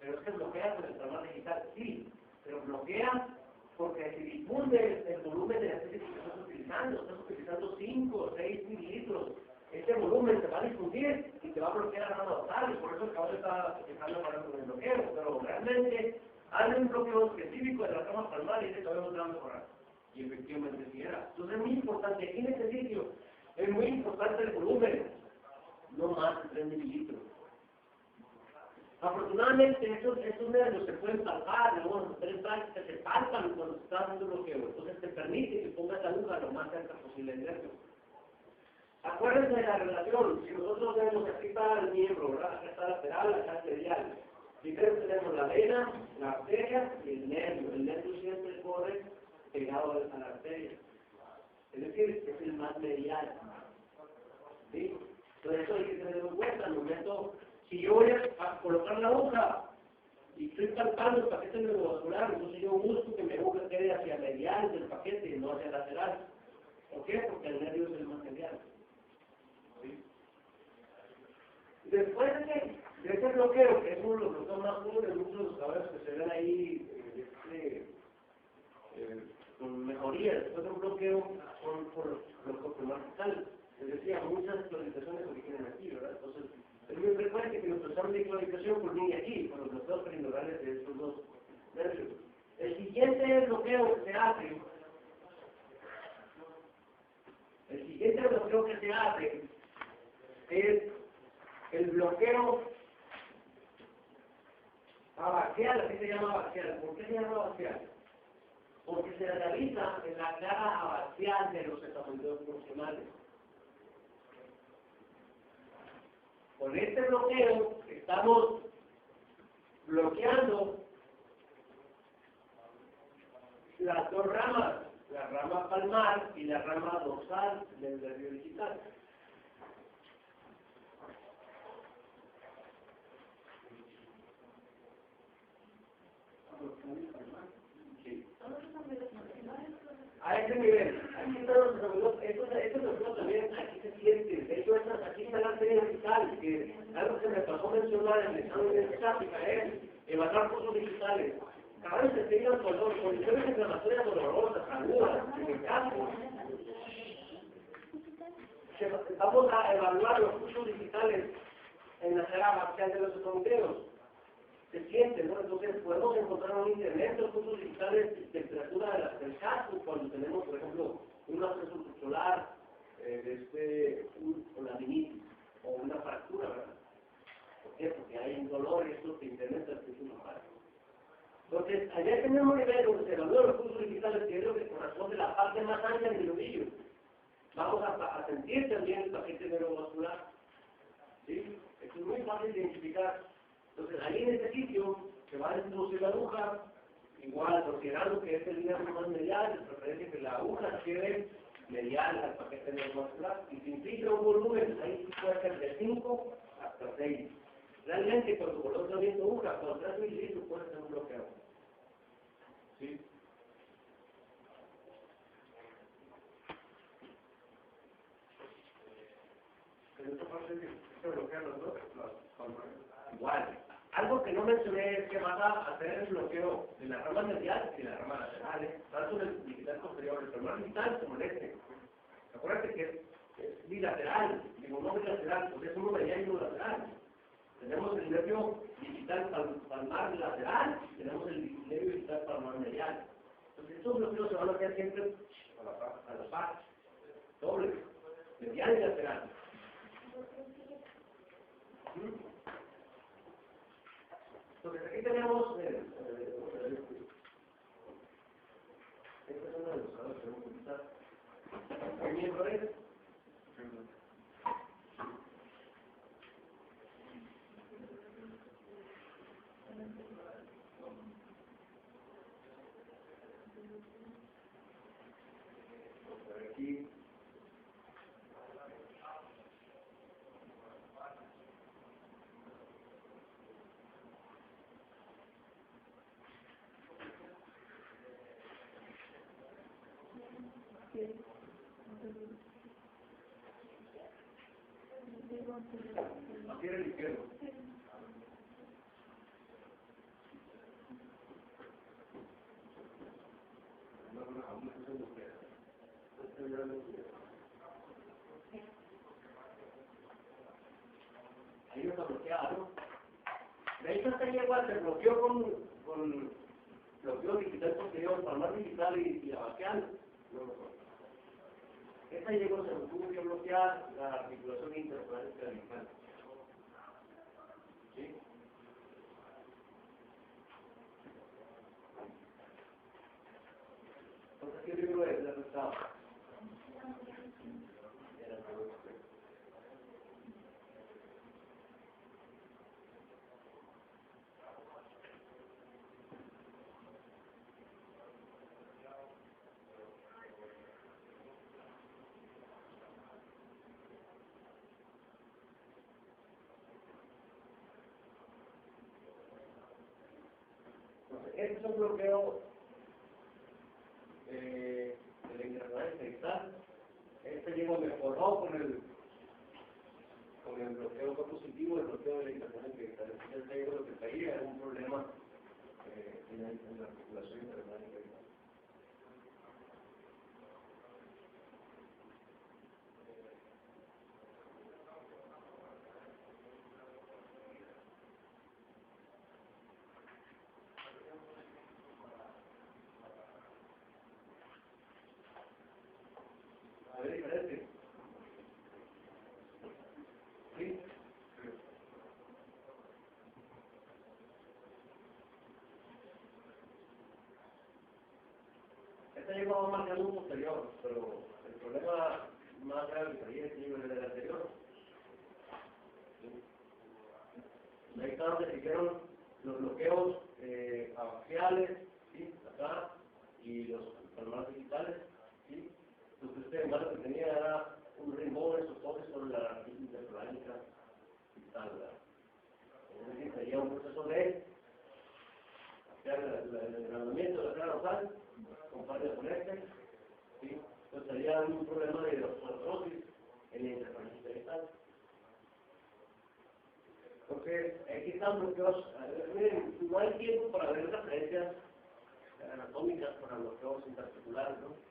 Pero es que bloquea con el trauma digital, sí, pero bloquea porque se difunde el volumen de la especie que estás utilizando 5 o 6 mililitros. Este volumen te va a difundir y te va a bloquear la rama dorsal, y por eso el caballo está empezando para con el bloqueo, pero realmente hay un bloqueo específico de la rama palmar y ese caballo no te va a mejorar. Y efectivamente sí era. Entonces es muy importante, aquí en este sitio, es muy importante el volumen, no más de 3 mililitros. Afortunadamente estos nervios se pueden palpar, digamos, tres prácticas se palpan cuando se está haciendo bloqueo, entonces te permite que pongas la aguja lo más cerca posible del nervio. Acuérdense de la relación, si nosotros vemos aquí está el miembro, ¿verdad? Acá está lateral, acá está medial. Primero tenemos la vena, la arteria y el nervio siempre corre pegado a la arteria. Es decir, es el más medial. ¿Sí? Entonces eso hay que tenerlo en cuenta al momento. Si yo voy a colocar la aguja y estoy palpando el paquete neurovascular, entonces yo busco que mi aguja quede hacia medial del paquete y no hacia lateral. ¿Por qué? Porque el nervio es el más medial. ¿Sí? Después de ese bloqueo, que es uno de los bloqueos más comunes, muchos de los caballos que se ven ahí con mejoría, después de un bloqueo por vertical. Les decía, muchas actualizaciones originan aquí, ¿verdad? Entonces, es muy frecuente que nuestro examen de actualización culmine aquí, con los bloqueos perineurales de estos dos nervios. El siguiente bloqueo que se hace es el bloqueo abaxial, así se llama abaxial. ¿Por qué se llama abaxial? Porque se realiza en la cara abaxial de los cefaloideos funcionales. Con este bloqueo estamos bloqueando las dos ramas, la rama palmar y la rama dorsal del nervio digital. Sí. A ese nivel, aquí están los desarrollos, esto también, aquí se siente, de hecho aquí está la arteria digital, que algo que me pasó mencionar en el examen de estática es evaluar cursos digitales. Cada vez se tengan condiciones inflamatorias dolorosas, agudas, en el caso. Vamos a evaluar los cursos digitales en la cara abaxial de los esconderos. Se siente, ¿no? Entonces podemos encontrar en internet los cursos digitales de temperatura del casco cuando tenemos, por ejemplo, un absceso solar, una laminitis o una fractura, ¿verdad? ¿Por qué? Porque hay un dolor y esto te incrementa el flujo normal. Entonces, allá tenemos un nivel donde se evalúan los cursos digitales, que es lo que corresponde a la parte más ancha del nodillo. Vamos a sentir también el paquete neurovascular. ¿Sí? Esto es muy fácil de identificar. Entonces, ahí en este sitio se va a introducir la aguja, igual considerando que este línea es más medial, de preferencia que la aguja quede medial al paquete neuromuscular, y se implica un volumen, ahí puede ser de 5 hasta 6. Realmente, cuando colocas bien tu aguja, con 3 mililitros puede ser un bloqueo. ¿Sí? En esta parte se bloquean los dos, las palmas. Igual. Algo que no mencioné es que vas a hacer el bloqueo de la rama medial y de la rama lateral, tanto en el digital posterior, el femoral digital como en este. Acuérdate que es bilateral, digo no bilateral, pues es uno medial y uno lateral. Tenemos el nervio digital palmar lateral y tenemos el nervio digital palmar medial. Entonces estos bloqueos se van a hacer siempre a la par, doble, medial y lateral. Entonces aquí tenemos esta es una de los casos que vamos a utilizar. ¿Qué miembro es? Aquí. Aquí era el izquierdo. Ahí está bloqueado. De hecho, esta yegua se bloqueó con bloqueo digital posterior, palmar digital y abacial. Esta yegua se tuvo que bloquear la articulación interplanética cervical. ¿Sí? Entonces, ¿qué libro es? ¿La resultado? Este es un bloqueo de la interplanética cervical. Este llego mejoró con el bloqueo positivo, el bloqueo de la interplanética cervical. Este llego lo que traía era un problema en la articulación interplanética cervical. A ver, diferente. ¿Sí? Esta llegó a marcar un posterior, pero el problema más grave que traía es el del anterior. Ahí está donde se hicieron los bloqueos axiales, ¿sí? Acá, y los palmares digitales, ¿sí? Entonces este hermano que tenía era un rimbón, soporte sobre la interplanética digital, ¿verdad? Es decir, sería un proceso de el entrenamiento de la cara dorsal, comparte con este, ¿sí? Entonces sería un problema de artrosis en la interplanética digital. Entonces, aquí están bloqueos. Miren, no hay tiempo para ver referencias anatómicas para bloqueos interarticulares, ¿no?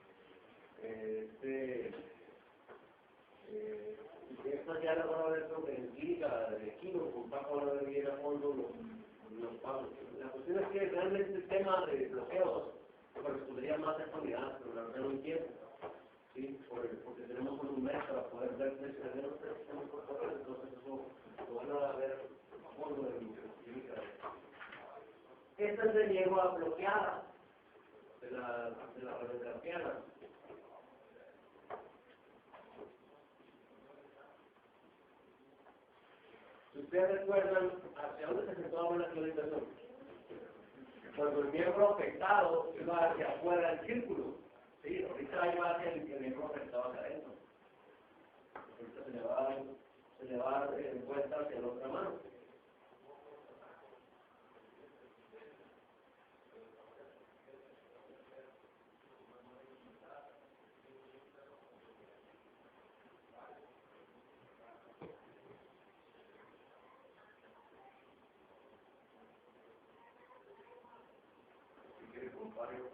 Estas ya las van a ver en clínica de químico, con Paco van a ver bien a fondo los pagos. La cuestión es que realmente el tema de bloqueos correspondería más a esta unidad, pero la verdad no hay tiempo. ¿Sí? Porque tenemos un mes para poder ver precisamente los sistemas corporales, entonces eso lo van a ver a fondo de química. Esta es de yegua bloqueada de la radioterapia. ustedes recuerdan hacia dónde se efectuaba la clonización. Cuando el miembro afectado iba hacia afuera del círculo, ¿sí? Ahorita iba hacia el miembro afectado hacia adentro. Ahorita se le va a dar vuelta hacia la otra mano. Si quieres comparo.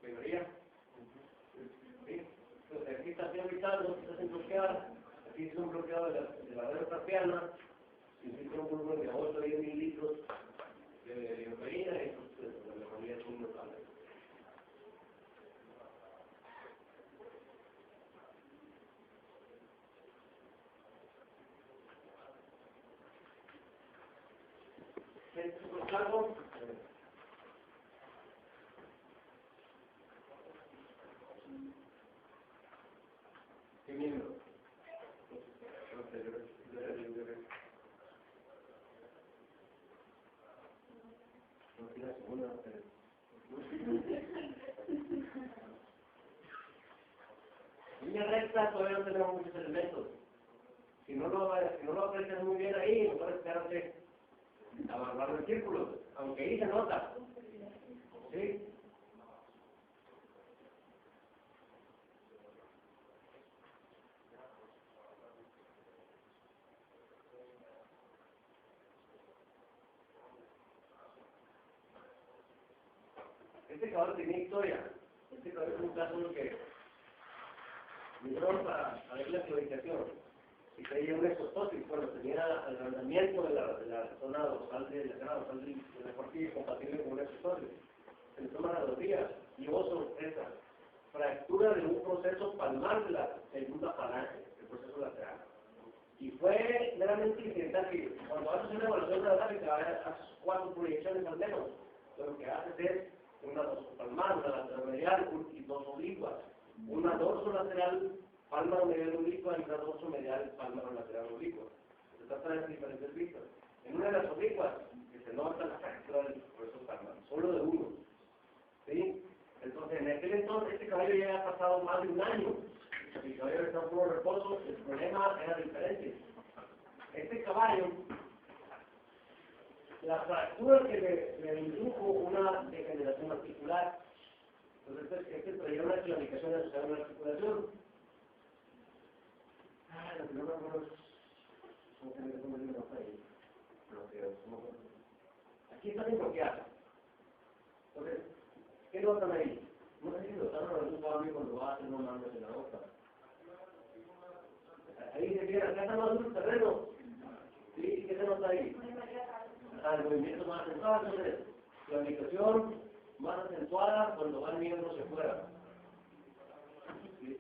Mayoría. ¿Sí? Entonces aquí está bien vital, no está sin bloquear. Aquí es un bloqueado de la red trapeana. Existe un volumen de 8 a 10 mililitros de heroína y entonces la mejoría es un local. ¿Es algo? ¿Qué miembro? No tiene segunda. En línea recta todavía no tenemos muchos elementos. Si no lo aprecias muy bien ahí, no puedes quedarte a barbar el círculo, aunque ahí se nota. ¿Sí? Este cabrón tenía historia. Este cabrón es un caso en el que vinieron para ver la clonización y traía un exostosis. Bueno, tenía agrandamiento de la zona dorsal de la grada dorsal del deportivo compatible con un exostosis. Se le toma radiografía y hubo sorpresa. Fractura de un proceso palmar de la segunda falange, el proceso lateral. Y fue meramente incidental que cuando haces una evaluación radiográfica haces 4 proyecciones al menos. Lo que haces es una dorsopalmar, una lateral medial y 2 oblicuas. Una dorsolateral palmar medial oblicua y una dorsomedial palmar lateral oblicua. Se trata de diferentes vistas. En una de las oblicuas, que se nota la fractura del proceso palmar, solo de uno. ¿Sí? Entonces, en aquel entonces, este caballo ya había pasado más de un año. El caballo estaba en puro reposo, el problema era diferente. Este caballo, la fractura que le indujo una degeneración articular. Entonces, este traía una claudicación asociada a una articulación. Lo que no me acuerdo es no tener un libro ahí. Aquí está sin bloquear. Entonces, ¿qué notan ahí? No sé si notaron algún cambio cuando va a hacer una manga en la boca. Ahí se queda, acá está más duro el terreno. ¿Sí? ¿Qué se nota ahí? El movimiento más acentuado, entonces, la habitación más acentuada cuando va el miembro hacia afuera. ¿Sí?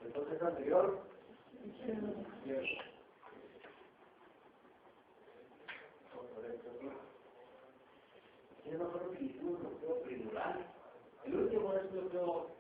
Entonces, anterior. Yo no creo que hicimos un bloqueo peridural. El último es bloqueo.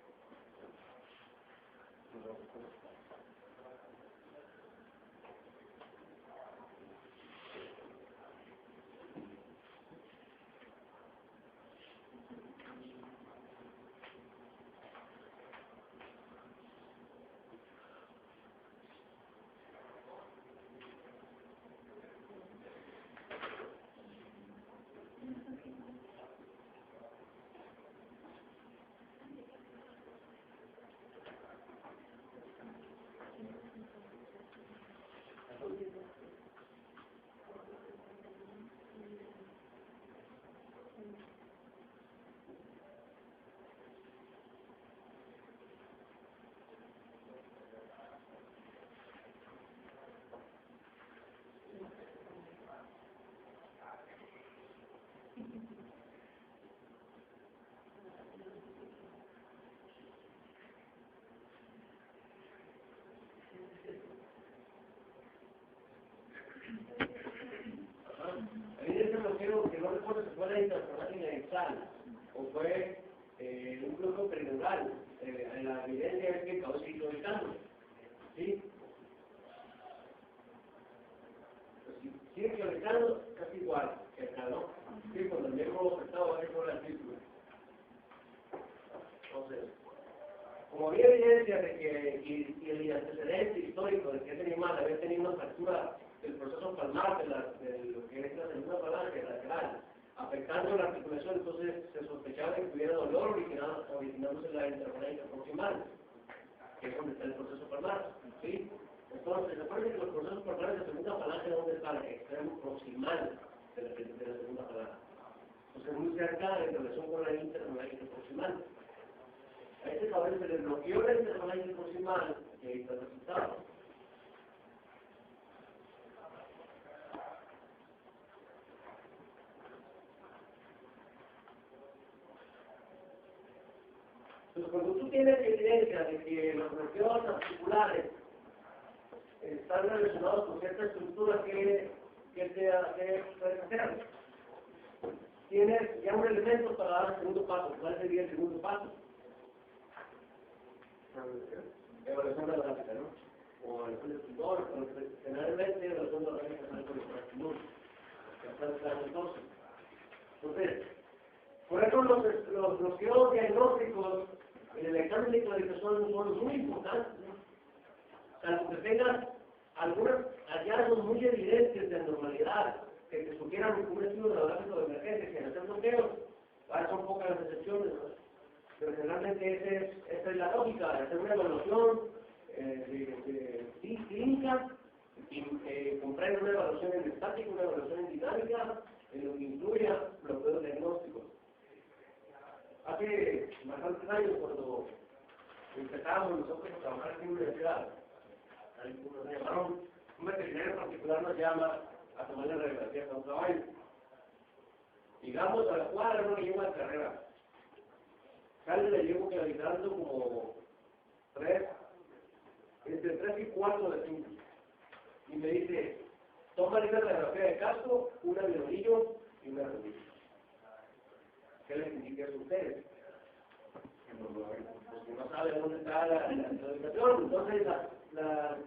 recuerdo si fue la intraparáquea externa o fue un flujo peridural. La evidencia es que quedó ciclorizando. ¿Sí? Pues si sigue ciclorizando, casi igual que acá, ¿no? Sí, cuando el miembro afectado va a ser por el círculo. Entonces, como había evidencia de que, y el antecedente histórico de que ese animal había tenido una fractura del proceso palmar de lo que es la segunda falange lateral, afectando la articulación, entonces se sospechaba que tuviera dolor originándose en la interfalange proximal, que es donde está el proceso palmar. ¿Sí? Entonces, recuerden que los procesos palmares de la segunda falange, ¿dónde está? El extremo proximal de la segunda falange. Entonces, muy cerca en relación con la interfalange proximal. A este cabrón se le bloqueó la interfalange proximal y ahí está el resultado. Entonces, cuando tú tienes evidencia de que los bloqueos articulares están relacionados con cierta estructura que puedes hacer, tienes ya un elemento para dar el segundo paso. ¿Cuál sería el segundo paso? Evaluación de la gráfica, ¿no? O evaluación de escritor, generalmente evaluación de la gráfica sale con el fracción. Entonces, por eso los bloqueos diagnósticos en el examen de clasificación son muy importantes, ¿no? Salvo que tengas algunos hallazgos muy evidentes de anormalidad que te sugieran un estudio radiográfico de emergencia, que en hacer bloqueos, son pocas las excepciones, ¿no? Pero generalmente esa es la lógica, de hacer una evaluación clínica, y comprende una evaluación en estática, una evaluación en dinámica, en lo que incluya bloqueos diagnósticos. Hace bastantes años, cuando empezábamos nosotros a trabajar en la universidad, nos llamaron, un veterinario en particular nos llama a tomar la radiografía para un caballo. Llegamos a la cuadra, no le llevo a la carrera. Sale le llevo calibrando como entre 3 y 4 de 5. Y me dice, toma una radiografía de casco, una de orillo y una rodilla. ¿Qué les indica a ustedes? Porque no sabe dónde está la educación. Entonces, la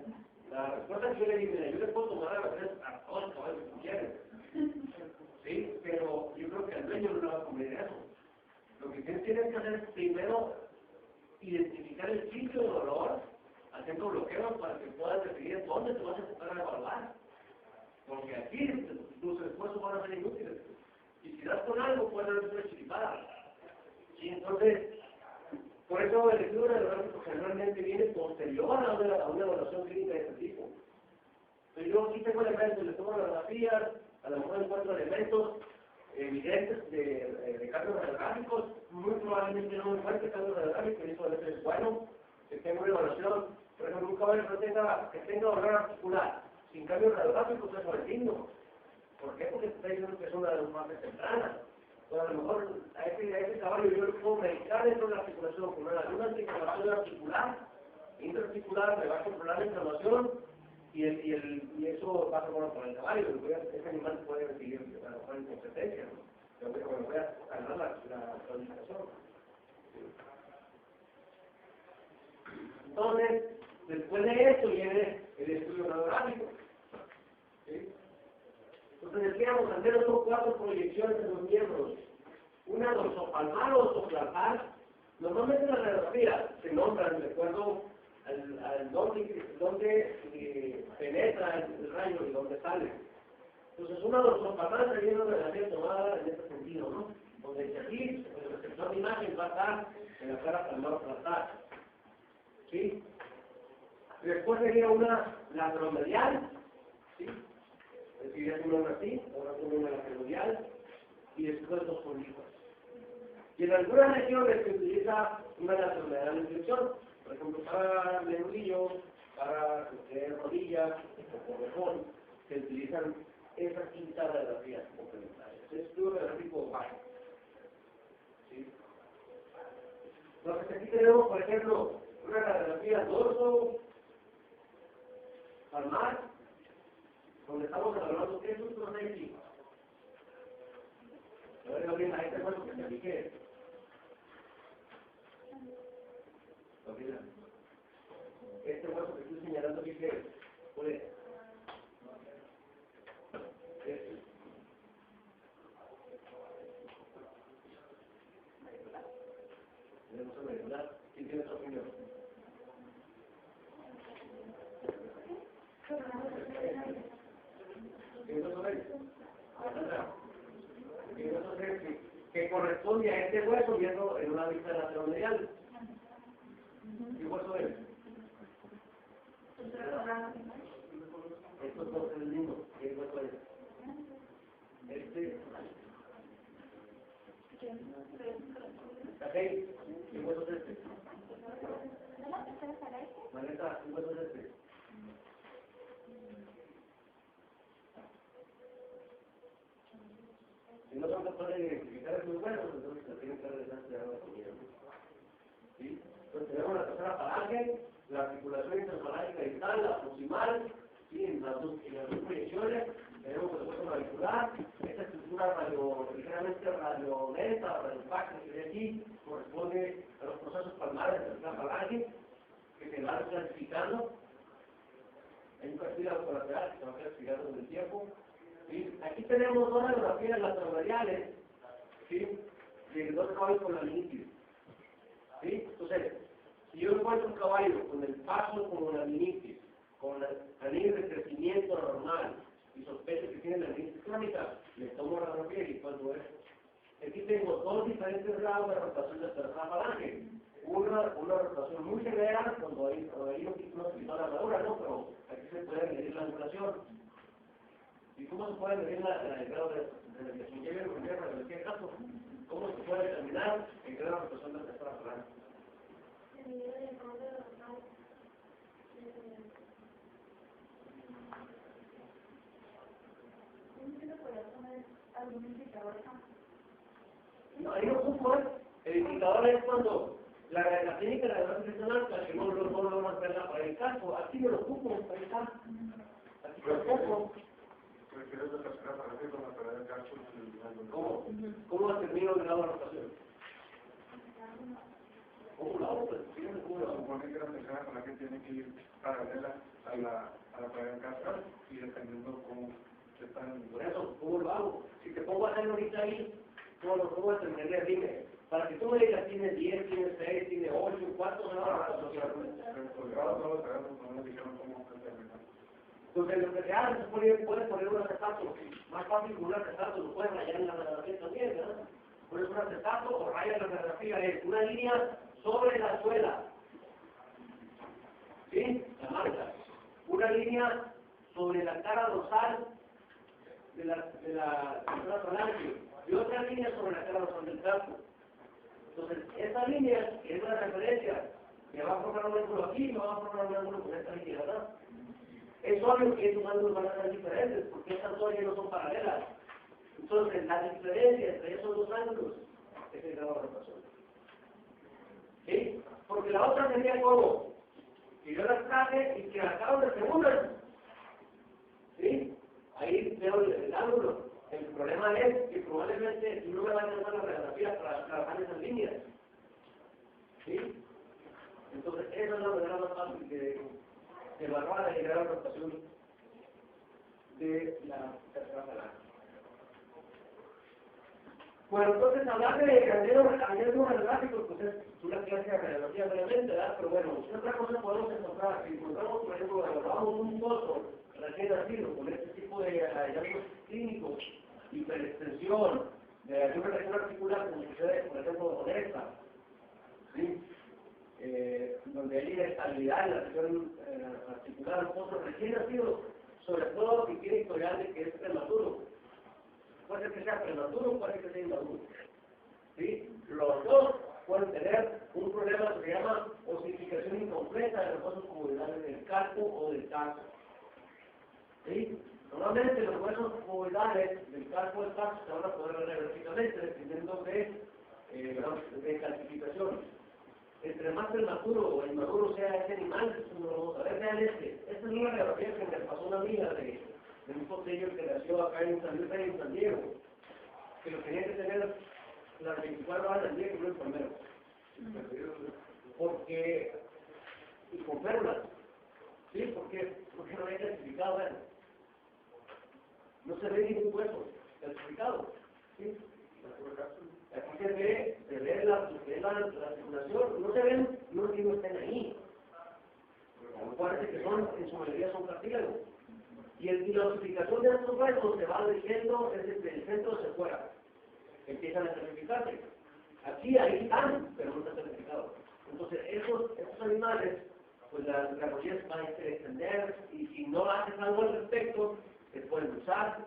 respuesta que yo le dije, yo le puedo tomar a veces a todos los caballos que quieren. Sí, pero yo creo que al dueño no le va a convenir eso. Lo que tienes que hacer es primero identificar el sitio de dolor, haciendo bloqueos para que puedas decidir dónde te vas a empezar a evaluar. Porque aquí tus esfuerzos van a ser inútiles. Y si das con algo, puede haber una chiripada. Sí, entonces, por eso el estudio radiográfico generalmente viene posterior a una evaluación clínica de este tipo. Entonces, yo aquí tengo elementos, le tomo radiografías, a lo mejor encuentro elementos evidentes de cambios radiográficos, muy probablemente no encuentre cambios radiográficos, y eso a veces es bueno, que tenga una evaluación, por ejemplo, un caballo que tenga dolor articular, sin cambios radiográficos, eso es digno. ¿Por qué? Porque está diciendo que es una de las fases tempranas. Pues a lo mejor a ese caballo yo le puedo medicar dentro de la articulación con una antiinflamación articular, intraarticular, me va a controlar la inflamación y eso va a ser bueno para el caballo. Ese animal puede recibir a lo mejor en competencia, ¿no? Pero voy a ganar la indicación. Entonces, después de esto viene el estudio radiográfico. ¿Sí? Entonces decíamos, al menos son 4 proyecciones de los miembros. Una dorsopalmar o dorsoplantar. Normalmente la radiografía se nombran de acuerdo al donde penetra el rayo y donde sale. Entonces una dorsopalmar sería una radiografía tomada en este sentido, ¿no? Donde aquí el receptor de imagen va a estar en la cara palmar o plantar. ¿Sí? Después sería una lateromedial, ¿sí? Es decir, es una así, ahora tiene una lateromedial, y después 2 folículos. Y en algunas regiones se utiliza una lateromedial de inflexión, por ejemplo, para el nudillo, para rodillas, o por mejor, se utilizan esas 15 radiografías complementarias. Es estudio radiográfico básico. ¿Sí? Entonces aquí tenemos, por ejemplo, una radiografía dorso, palmar, donde estamos evaluando qué estructuras hay aquí. qué es? ¿Lo mira? Este hueso que estoy señalando aquí, ¿qué es? ¿Cuál es? Este. Tenemos una medula. ¿Quién tiene otra opinión? Que corresponde a este hueso viendo en una vista lateral medial. ¿Qué hueso es? Estos dos es el mismo. ¿Qué hueso es? Este. ¿Ok? ¿Qué hueso es este? Maneta, ¿qué hueso es este? Si no son capaces de identificar esos huesos, entonces se tienen que realizar la comida. ¿Sí? Entonces tenemos la tercera falange, la articulación interfalágica distal, la proximal, ¿sí? En las dos proyecciones, tenemos el hueso navicular, esta estructura ligeramente radiolenta, radiopaca que ve aquí, corresponde a los procesos palmares de la tercera falange, que se van clasificando. Hay un cartílago colateral que se va clasificando con el tiempo. ¿Sí? Aquí tenemos dos radiografías laterales, ¿sí? De dos caballos con la laminitis. ¿Sí? Entonces, si yo encuentro un caballo con el paso como la laminitis, con la anillo de crecimiento normal y sospecho que tiene la laminitis crónica, le tomo radiografía y cuando es. Aquí tengo dos diferentes grados de rotación de la tercera falange. Una rotación muy severa cuando hay no se quitó la armadura, ¿no? Pero aquí se puede medir la angulación. ¿Y cómo se puede medir el grado de en qué caso? ¿Cómo se puede determinar el grado de rotación de la tercera falange? No, ahí no ocupo, el indicador es cuando la clínica de la edad profesional que no logran verla para el caso. Aquí no lo ocupo, ahí está. Aquí lo ocupo. ¿Cómo determino el grado de rotación? ¿Cómo lo hago? ¿Cómo lo hago? Supone que la tercera falange tiene que ir paralela a la pared de casa y dependiendo cómo se están. Por eso, ¿cómo lo hago? Si te pongo a hacer ahorita ahí, ¿cómo determinaría? Dime, para que tú me digas, tienes 10, tienes 6, tienes 8, ¿cuántos son las asociaciones? Los grados no nos dijeron cómo determinar. Entonces, lo que se hace es puedes poner un acetato, más fácil que un acetato, lo puedes rayar en la radiografía también, ¿verdad? Pones un acetato o rayas la radiografía, es una línea sobre la suela, ¿sí? La marca. Una línea sobre la cara dorsal de la falange y otra línea sobre la cara dorsal del casco. Entonces, esta línea es una referencia, me va a formar un ángulo aquí, me va a formar un ángulo con esta línea, ¿verdad? Es obvio que esos ángulos van a ser diferentes, porque estas dos líneas no son paralelas. Entonces, la diferencia entre esos dos ángulos es el grado de rotación. ¿Sí? Porque la otra sería como que yo las traje y que acaban de se unan. ¿Sí? Ahí veo el ángulo. El problema es que probablemente no me van a dar la radiografía para trabajar esas líneas. ¿Sí? Entonces, esa es la manera más fácil de evaluar el grado de rotación de la tercera falange. Bueno, entonces hablar de hallazgos radiográficos, pues es una clase de radiología realmente, ¿verdad? Pero bueno, ¿qué otra cosa podemos encontrar? Si encontramos, por ejemplo, evaluamos un foso recién nacido con este tipo de hallazgos clínicos, hiperextensión, de alguna región articular, como sucede, por ejemplo, con esta, ¿sí? Donde hay inestabilidad en la región articular, un foso recién nacido, sobre todo si tiene historial de que es prematuro. Puede ser que sea prematuro, puede ser que sea inmaduro. ¿Sí? Los dos pueden tener un problema que se llama osificación incompleta de los huesos cuboidales del casco o del casco. ¿Sí? Normalmente los huesos cuboidales del casco o del casco se van a poder ver radiográficamente dependiendo de clasificación. Entre más prematuro o inmaduro sea ese animal, no lo vamos a ver. Vean esta es una radiografía que me pasó una amiga de un costeño que nació acá en San Diego, que lo tenía que tener las 24 horas del día que un enfermero. Porque, y con férmulas, ¿sí? Porque no hay certificado, ¿verdad? No se ve ningún hueso certificado, ¿sí? Aquí se ve la circulación, no se ven, no digo estén ahí. Parece que en su mayoría son cartílagos. Y la notificación de estos huesos se va diciendo desde el centro hacia afuera. Empiezan a certificarse. Aquí, ahí están, pero no están certificados. Entonces, estos animales, pues la rodilla va a extender, y si no haces algo al respecto, se pueden usar,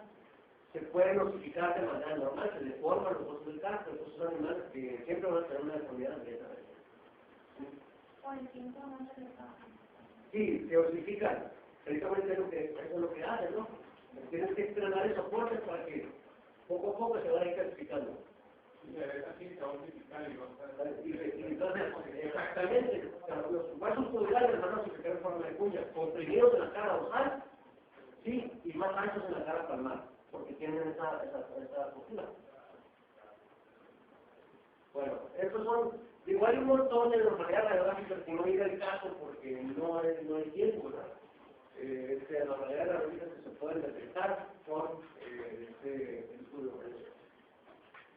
se pueden notificar de manera normal, se deforman los huesos del casco. Estos son animales que siempre van a tener una deformidad ambiental. O el tiempo no se le pasa. Sí, se osifican. Precisamente eso es lo que hacen, ¿no? Tienes que estrenar esos soportes para que poco a poco se vayan certificando. Y entonces, exactamente, los huesos pudulares van a osificar en forma de cuña, comprimidos en la cara dorsal, sí, y más anchos en la cara palmar, porque tienen esa postura. Bueno, estos son, igual hay un montón de normalidad radiográfica que no llega el caso porque no hay tiempo, ¿verdad? La normalidad radiográfica que se pueden detectar con este estudio.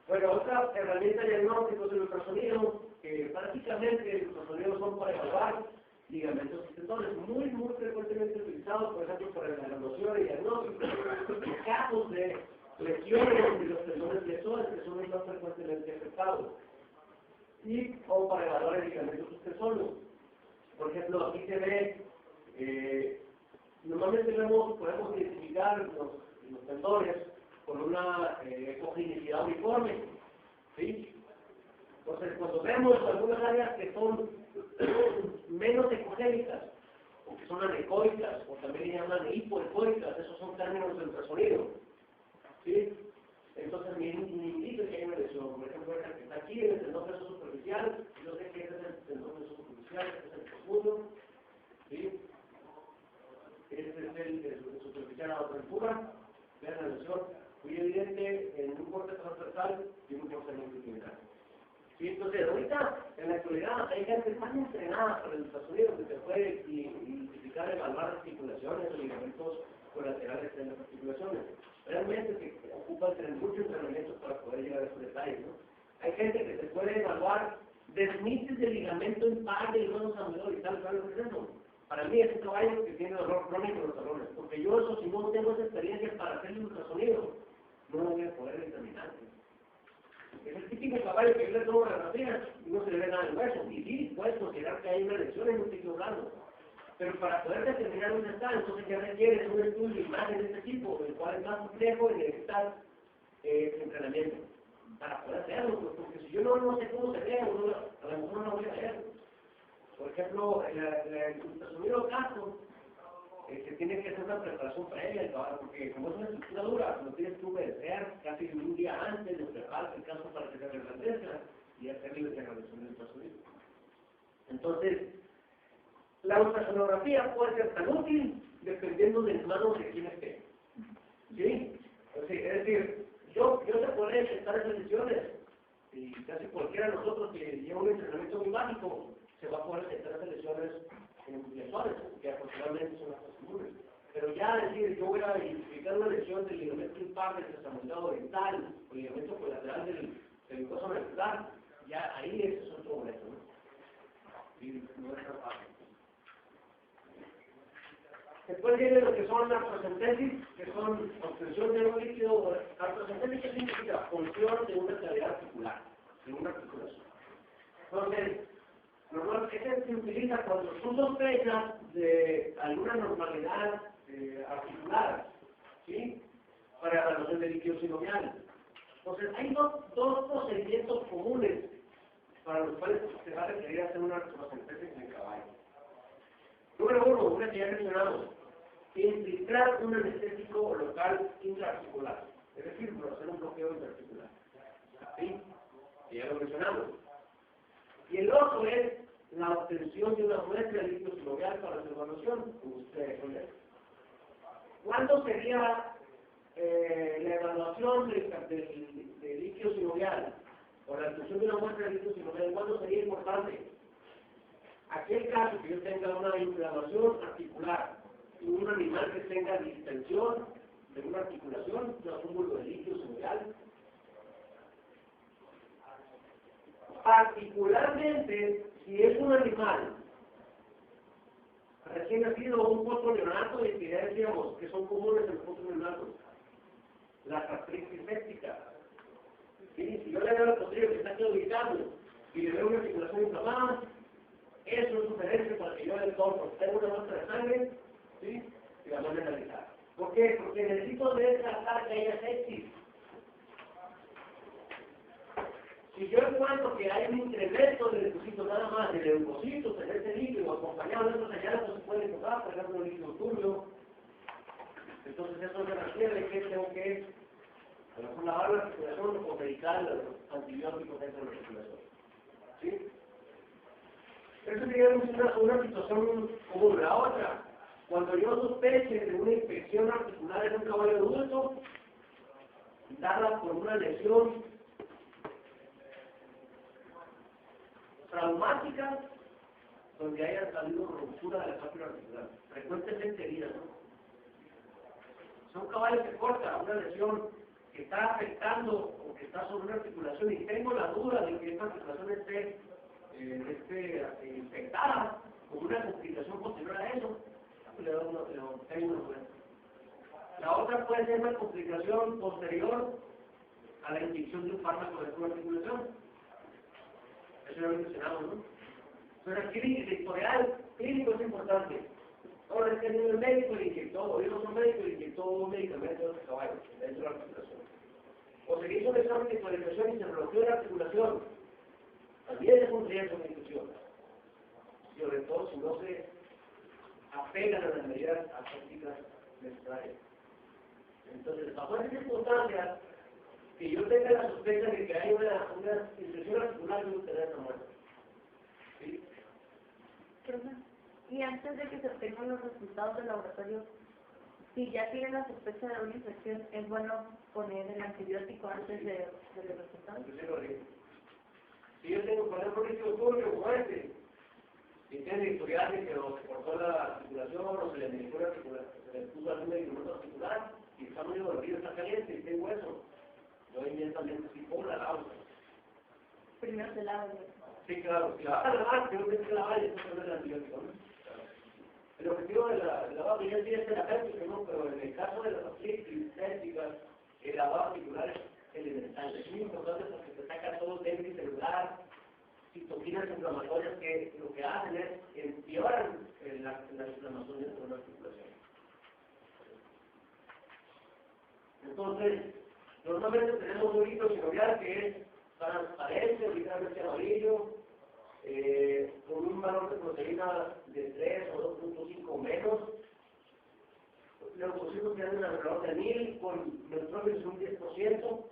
Bueno, otra herramienta de diagnóstico es el ultrasonido, que prácticamente los ultrasonidos son para evaluar ligamentos y tendones, muy frecuentemente utilizados, por ejemplo, para la evaluación y diagnóstico, en casos de lesiones de los tendones lesores, que son los más frecuentemente afectados, y o para evaluar el ligamento sucesóreos. Por ejemplo, aquí se ve, normalmente podemos identificar los tendones con una ecogenicidad uniforme, ¿sí? Entonces, cuando vemos algunas áreas que son menos ecogénicas, o que son anecoicas, o también se llaman hipoecoicas, esos son términos del ultrasonido, ¿sí? Entonces, me indica que hay una lesión. Por ejemplo, esta que está aquí, en el tendón greso superficial, yo sé que este es el tendón greso superficial, este es el profundo, ¿sí? Este es el superficial a otra altura, vean la lesión, muy evidente en un corte transversal y un corte longitudinal. ¿Sí? Entonces, ahorita, en la actualidad, hay gente tan entrenada para el ultrasonido que se puede identificar, evaluar articulaciones o ligamentos colaterales de las articulaciones. Realmente se ocupa de muchos entrenamientos para poder llegar a esos detalles, ¿no? Hay gente que se puede evaluar desmises de ligamento en par del hueso samedor y tal, ¿sabes lo que es eso? Para mí es un caballo que tiene dolor crónico en los talones, porque yo eso, si no tengo esa experiencia para hacer el ultrasonido, no lo voy a poder determinar. Es el típico caballo que yo le tomo radiografías y no se le ve nada en el hueso. Y sí, puedes considerar que hay una lesión en un ciclo blando. Pero para poder determinar dónde está, entonces ya requieres un estudio de imagen de este tipo, el cual es más complejo y necesitas entrenamiento para poder hacerlo, porque si yo no sé cómo se ve, a lo mejor no lo voy a hacer. Por ejemplo, el ultrasonido casco, se tiene que hacer una preparación previa del caballo, porque como es una estructura dura, lo tienes que humedecer casi un día antes de preparar el casco para que se reblandezca y hacerle la realización del ultrasonido. Entonces, la ultrasonografía puede ser tan útil dependiendo del mano de quién esté. ¿Sí? Es decir, yo se puede detectar esas lesiones y casi cualquiera de nosotros que lleva un entrenamiento muy básico se va a poder detectar esas lesiones lesiones, que aproximadamente son las más comunes. Pero ya decir, yo voy a identificar una lesión del ligamento impar del testamentado oriental o ligamento colateral del hueso medular, ya ahí ese es otro boleto, ¿no? Y no es tan fácil. Después viene lo que son las artrocentesis, que son obtención de un líquido. Artrocentesis, ¿qué significa? Función de una cavidad articular, de una articulación. Entonces, normalmente se utiliza cuando tú sospechas de alguna normalidad articular, ¿sí? Para la evaluación de líquido sinovial. Entonces, hay dos procedimientos comunes para los cuales se va a requerir hacer una artrocentesis en el caballo. Número uno, una que ya mencionamos, infiltrar un anestésico local intraarticular, es decir, hacer un bloqueo intraarticular. ¿Sí? Y ya lo mencionamos. Y el otro es la obtención de una muestra de líquido sinovial para su evaluación, como ustedes conocen. ¿Cuándo sería la evaluación del líquido sinovial? o la destrucción de una muestra de líquido sinovial, ¿cuándo sería importante? Aquel caso que yo tenga una inflamación articular y un animal que tenga distensión de una articulación, un acúmulo de líquido sinovial. Particularmente, si es un animal recién nacido o un potro neonato, y que ya decíamos que son comunes en los potros neonatos, la artritis séptica. ¿Sí? Si yo le veo al potrillo que está claudicando y le veo una articulación inflamada, eso es sugerencia para que yo le tomo, tengo una muestra de sangre, ¿sí? Y la voy a analizar. ¿Por qué? Porque necesito descartar que haya sepsis. Si yo encuentro que hay un incremento del leucocito nada más, de leucocitos en este líquido, acompañado de otros hallazgos, se puede encontrar, por ejemplo, un líquido turbio. Entonces eso me refiere que tengo que a lo mejor lavar la articulación o medicar los antibióticos dentro de la articulación. ¿Sí? Eso sería una situación común. La otra, cuando yo sospeche de una infección articular en un caballo adulto, darla por una lesión traumática donde haya salido ruptura de la cápsula articular, frecuentemente herida, ¿no? Son caballos que cortan una lesión que está afectando o que está sobre una articulación y tengo la duda de que esta articulación esté infectada con una complicación posterior a eso, tengo una duda. La otra puede ser una complicación posterior a la inyección de un fármaco de su articulación. Eso ya lo mencionamos, ¿no? Pero el historial clínico es importante. Ahora, este nivel médico le inyectó, o yo no soy médico, le inyectó un medicamento a los caballos dentro de la articulación. O se le hizo un examen de actualización y se bloqueó la articulación. También es un riesgo de infección. Sobre todo si no se apegan a las medidas asépticas necesarias. Entonces, bajo esas circunstancias, que yo tenga la sospecha de que hay una infección articular, yo tener esa muerte. ¿Sí? Y antes de que se obtengan los resultados del laboratorio, si ya tienen la sospecha de una infección, ¿es bueno poner el antibiótico antes de los resultados? Yo sí lo digo. Si yo tengo, por ejemplo, un líquido turbio como este, y tiene historial de que se cortó la articulación o se le medicó la articulación, se le puso algún medicamento articular, y está muy dolorido, está caliente, y tengo eso, yo inmediatamente si pongo la lavo. Primero se lava. Sí, claro, si la vas a lavar, tengo que lavar y después poner el antibiótico, ¿no? El objetivo de la lavado ya sí es terapéutico, ¿no? Pero en el caso de las artritis sépticas, el lavado articular es elemental. Es muy importante porque se saca todo el déficit celular, citoquinas inflamatorias que lo que hacen es empeoran la inflamación dentro de la articulación. Entonces, normalmente tenemos un líquido sinovial que es transparente, ligeramente amarillo, con un valor de proteína de 3 o 2.5 menos. Leucocitos que dan alrededor de 1000, con neutrófilos un 10%.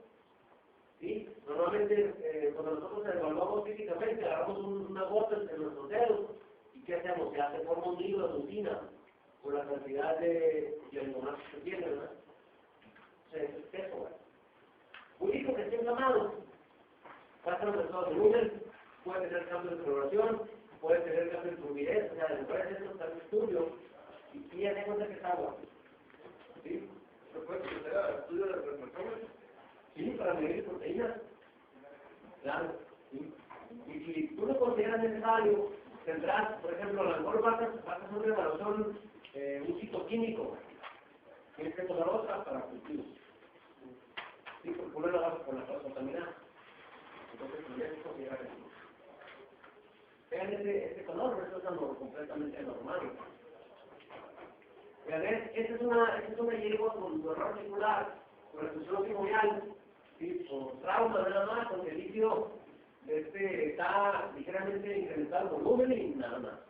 ¿Sí? Normalmente, cuando nosotros evaluamos físicamente, agarramos una gota entre nuestros dedos y ¿qué hacemos? Se hace forma un hilo de rutina por la cantidad de ionomatos que tiene, ¿verdad? Se espeso, ¿verdad? Un hijo que esté inflamado, pasa los estados de Google, puede tener cambio de coloración, puede tener cambio de turbidez, o sea, después de eso está el estudio y ya se cuenta que es agua. ¿Sí? ¿Se puede proceder al estudio de refractores? Sí, para medir proteínas. Claro. ¿Sí? Y si tú lo consideras necesario, tendrás, por ejemplo, a lo mejor vas a hacer una evaluación, un citoquímico, que es dolorosa para cultivos. Sí, porque uno lo hace con la contaminada. Entonces, pues ya es considerar eso. Vean este color, eso es algo completamente normal. Vean, esta es una yegua con dolor articular, con restricción sinovial, ¿sí? Con trauma nada más, con el líquido está ligeramente incrementado el volumen y nada más.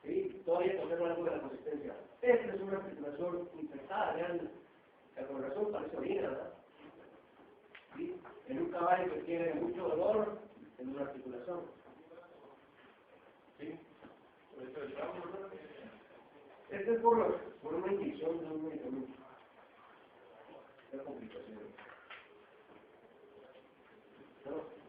¿Sí? Todavía conserva algo de la consistencia. Esta es una articulación infectada, vean, la coloración parece orina, ¿verdad? ¿Sí? En un caballo que tiene mucho dolor en una articulación. ¿Sí? Este es por una inyección de un medicamento. Es complicación. ¿No?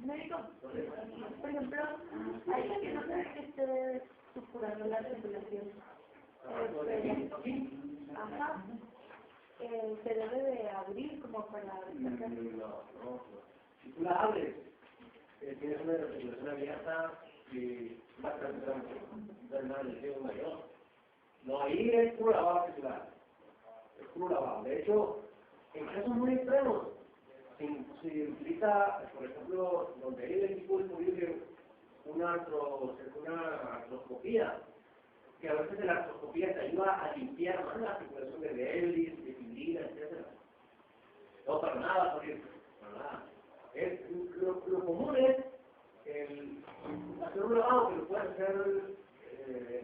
Médico, por ejemplo, hay que no sabe que esté supurando la circulación. Ajá. Se debe de abrir como para descargar. No. Si tú la abres, tienes una circulación abierta y va a tener una lesión mayor. No, ahí es puro lavado tisular. Es puro lavado. De hecho, en casos muy extremos, si utiliza, por ejemplo, donde hay el equipo disponible una artroscopía, que a veces la artroscopía te ayuda a limpiar más la circulación de Baileys, de fibrina, etc. No, para nada, porque para nada. Lo común es hacer un lavado que lo puede hacer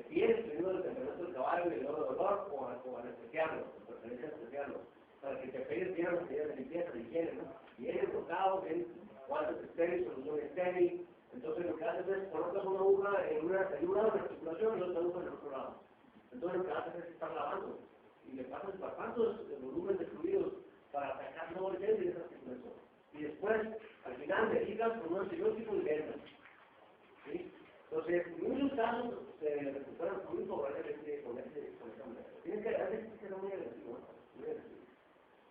bien, dependiendo del temperamento del caballo, del grado de dolor, o anestesiarlo, preferencia anestesiarlo, para que te pegues bien a las medidas de limpieza, de higiene, ¿no? Bien enfocado, bien guantes estériles, solución estéril. Entonces lo que haces es colocas una aguja en una articulación y otra aguja en el otro lado. Entonces lo que haces es estar lavando y le pasas parpantos el volumen de fluidos para sacar todo el gel de esa articulación. Y después, al final, me ligas con un antibiótico y vendas. ¿Sí? Entonces, en muchos casos se recuperan muy favorablemente con esa manera. Tienes que ser muy agresivo, ¿no? Muy agresivo.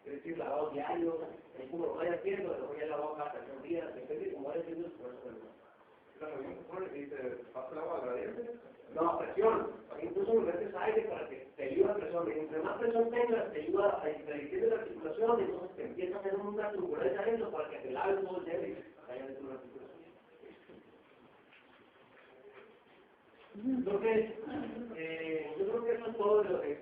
Es decir, lavado diario, es como lo vaya haciendo, lo voy a lavar cada 3 días, depende de cómo vaya haciendo el esfuerzo del mundo. Claro, yo me supone que dice, ¿pasa el agua gradiente? No, a presión. Incluso metes aire para que te ayude a presión. Y entre más presión tengas, te ayuda a dirigir la articulación y entonces te empieza a hacer una turbulencia adentro para que te laves todo el gel y vaya dentro de la articulación. Entonces, yo creo que eso es todo lo que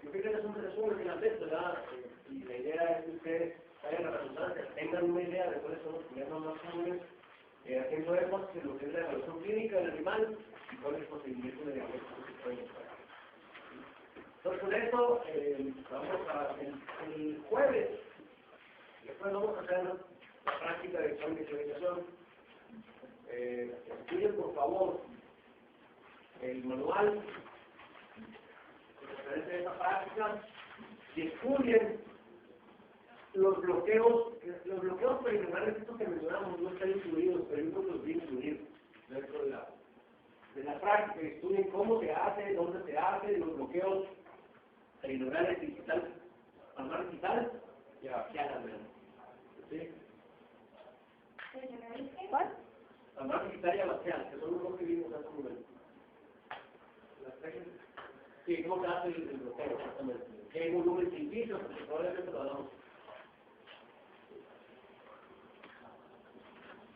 yo creo que es un resumen finalmente, ¿verdad? Y la idea es que ustedes vayan a resultados, tengan una idea de cuáles son los problemas más comunes, haciendo énfasis en lo que es la evaluación clínica del animal y cuál es el procedimiento de diagnóstico que pueden usar. Entonces, con esto, vamos a el jueves, después vamos a hacer la práctica de examen de visualización. Estudien, por favor, el manual referente a esta práctica y estudien los bloqueos preliminares, estos que mencionamos no están incluidos, pero yo creo que los voy a incluir dentro de la práctica. Estudien cómo se hace, dónde se hace, los bloqueos preliminares digital, anual digital, ya la ven. ¿Sí? ¿Cuál? Anual digital y abacial, que son los dos que vimos hace un momento. Sí, ¿cómo se hace el bloqueo? Exactamente. ¿Qué volumen de indicio? Porque probablemente lo hagamos.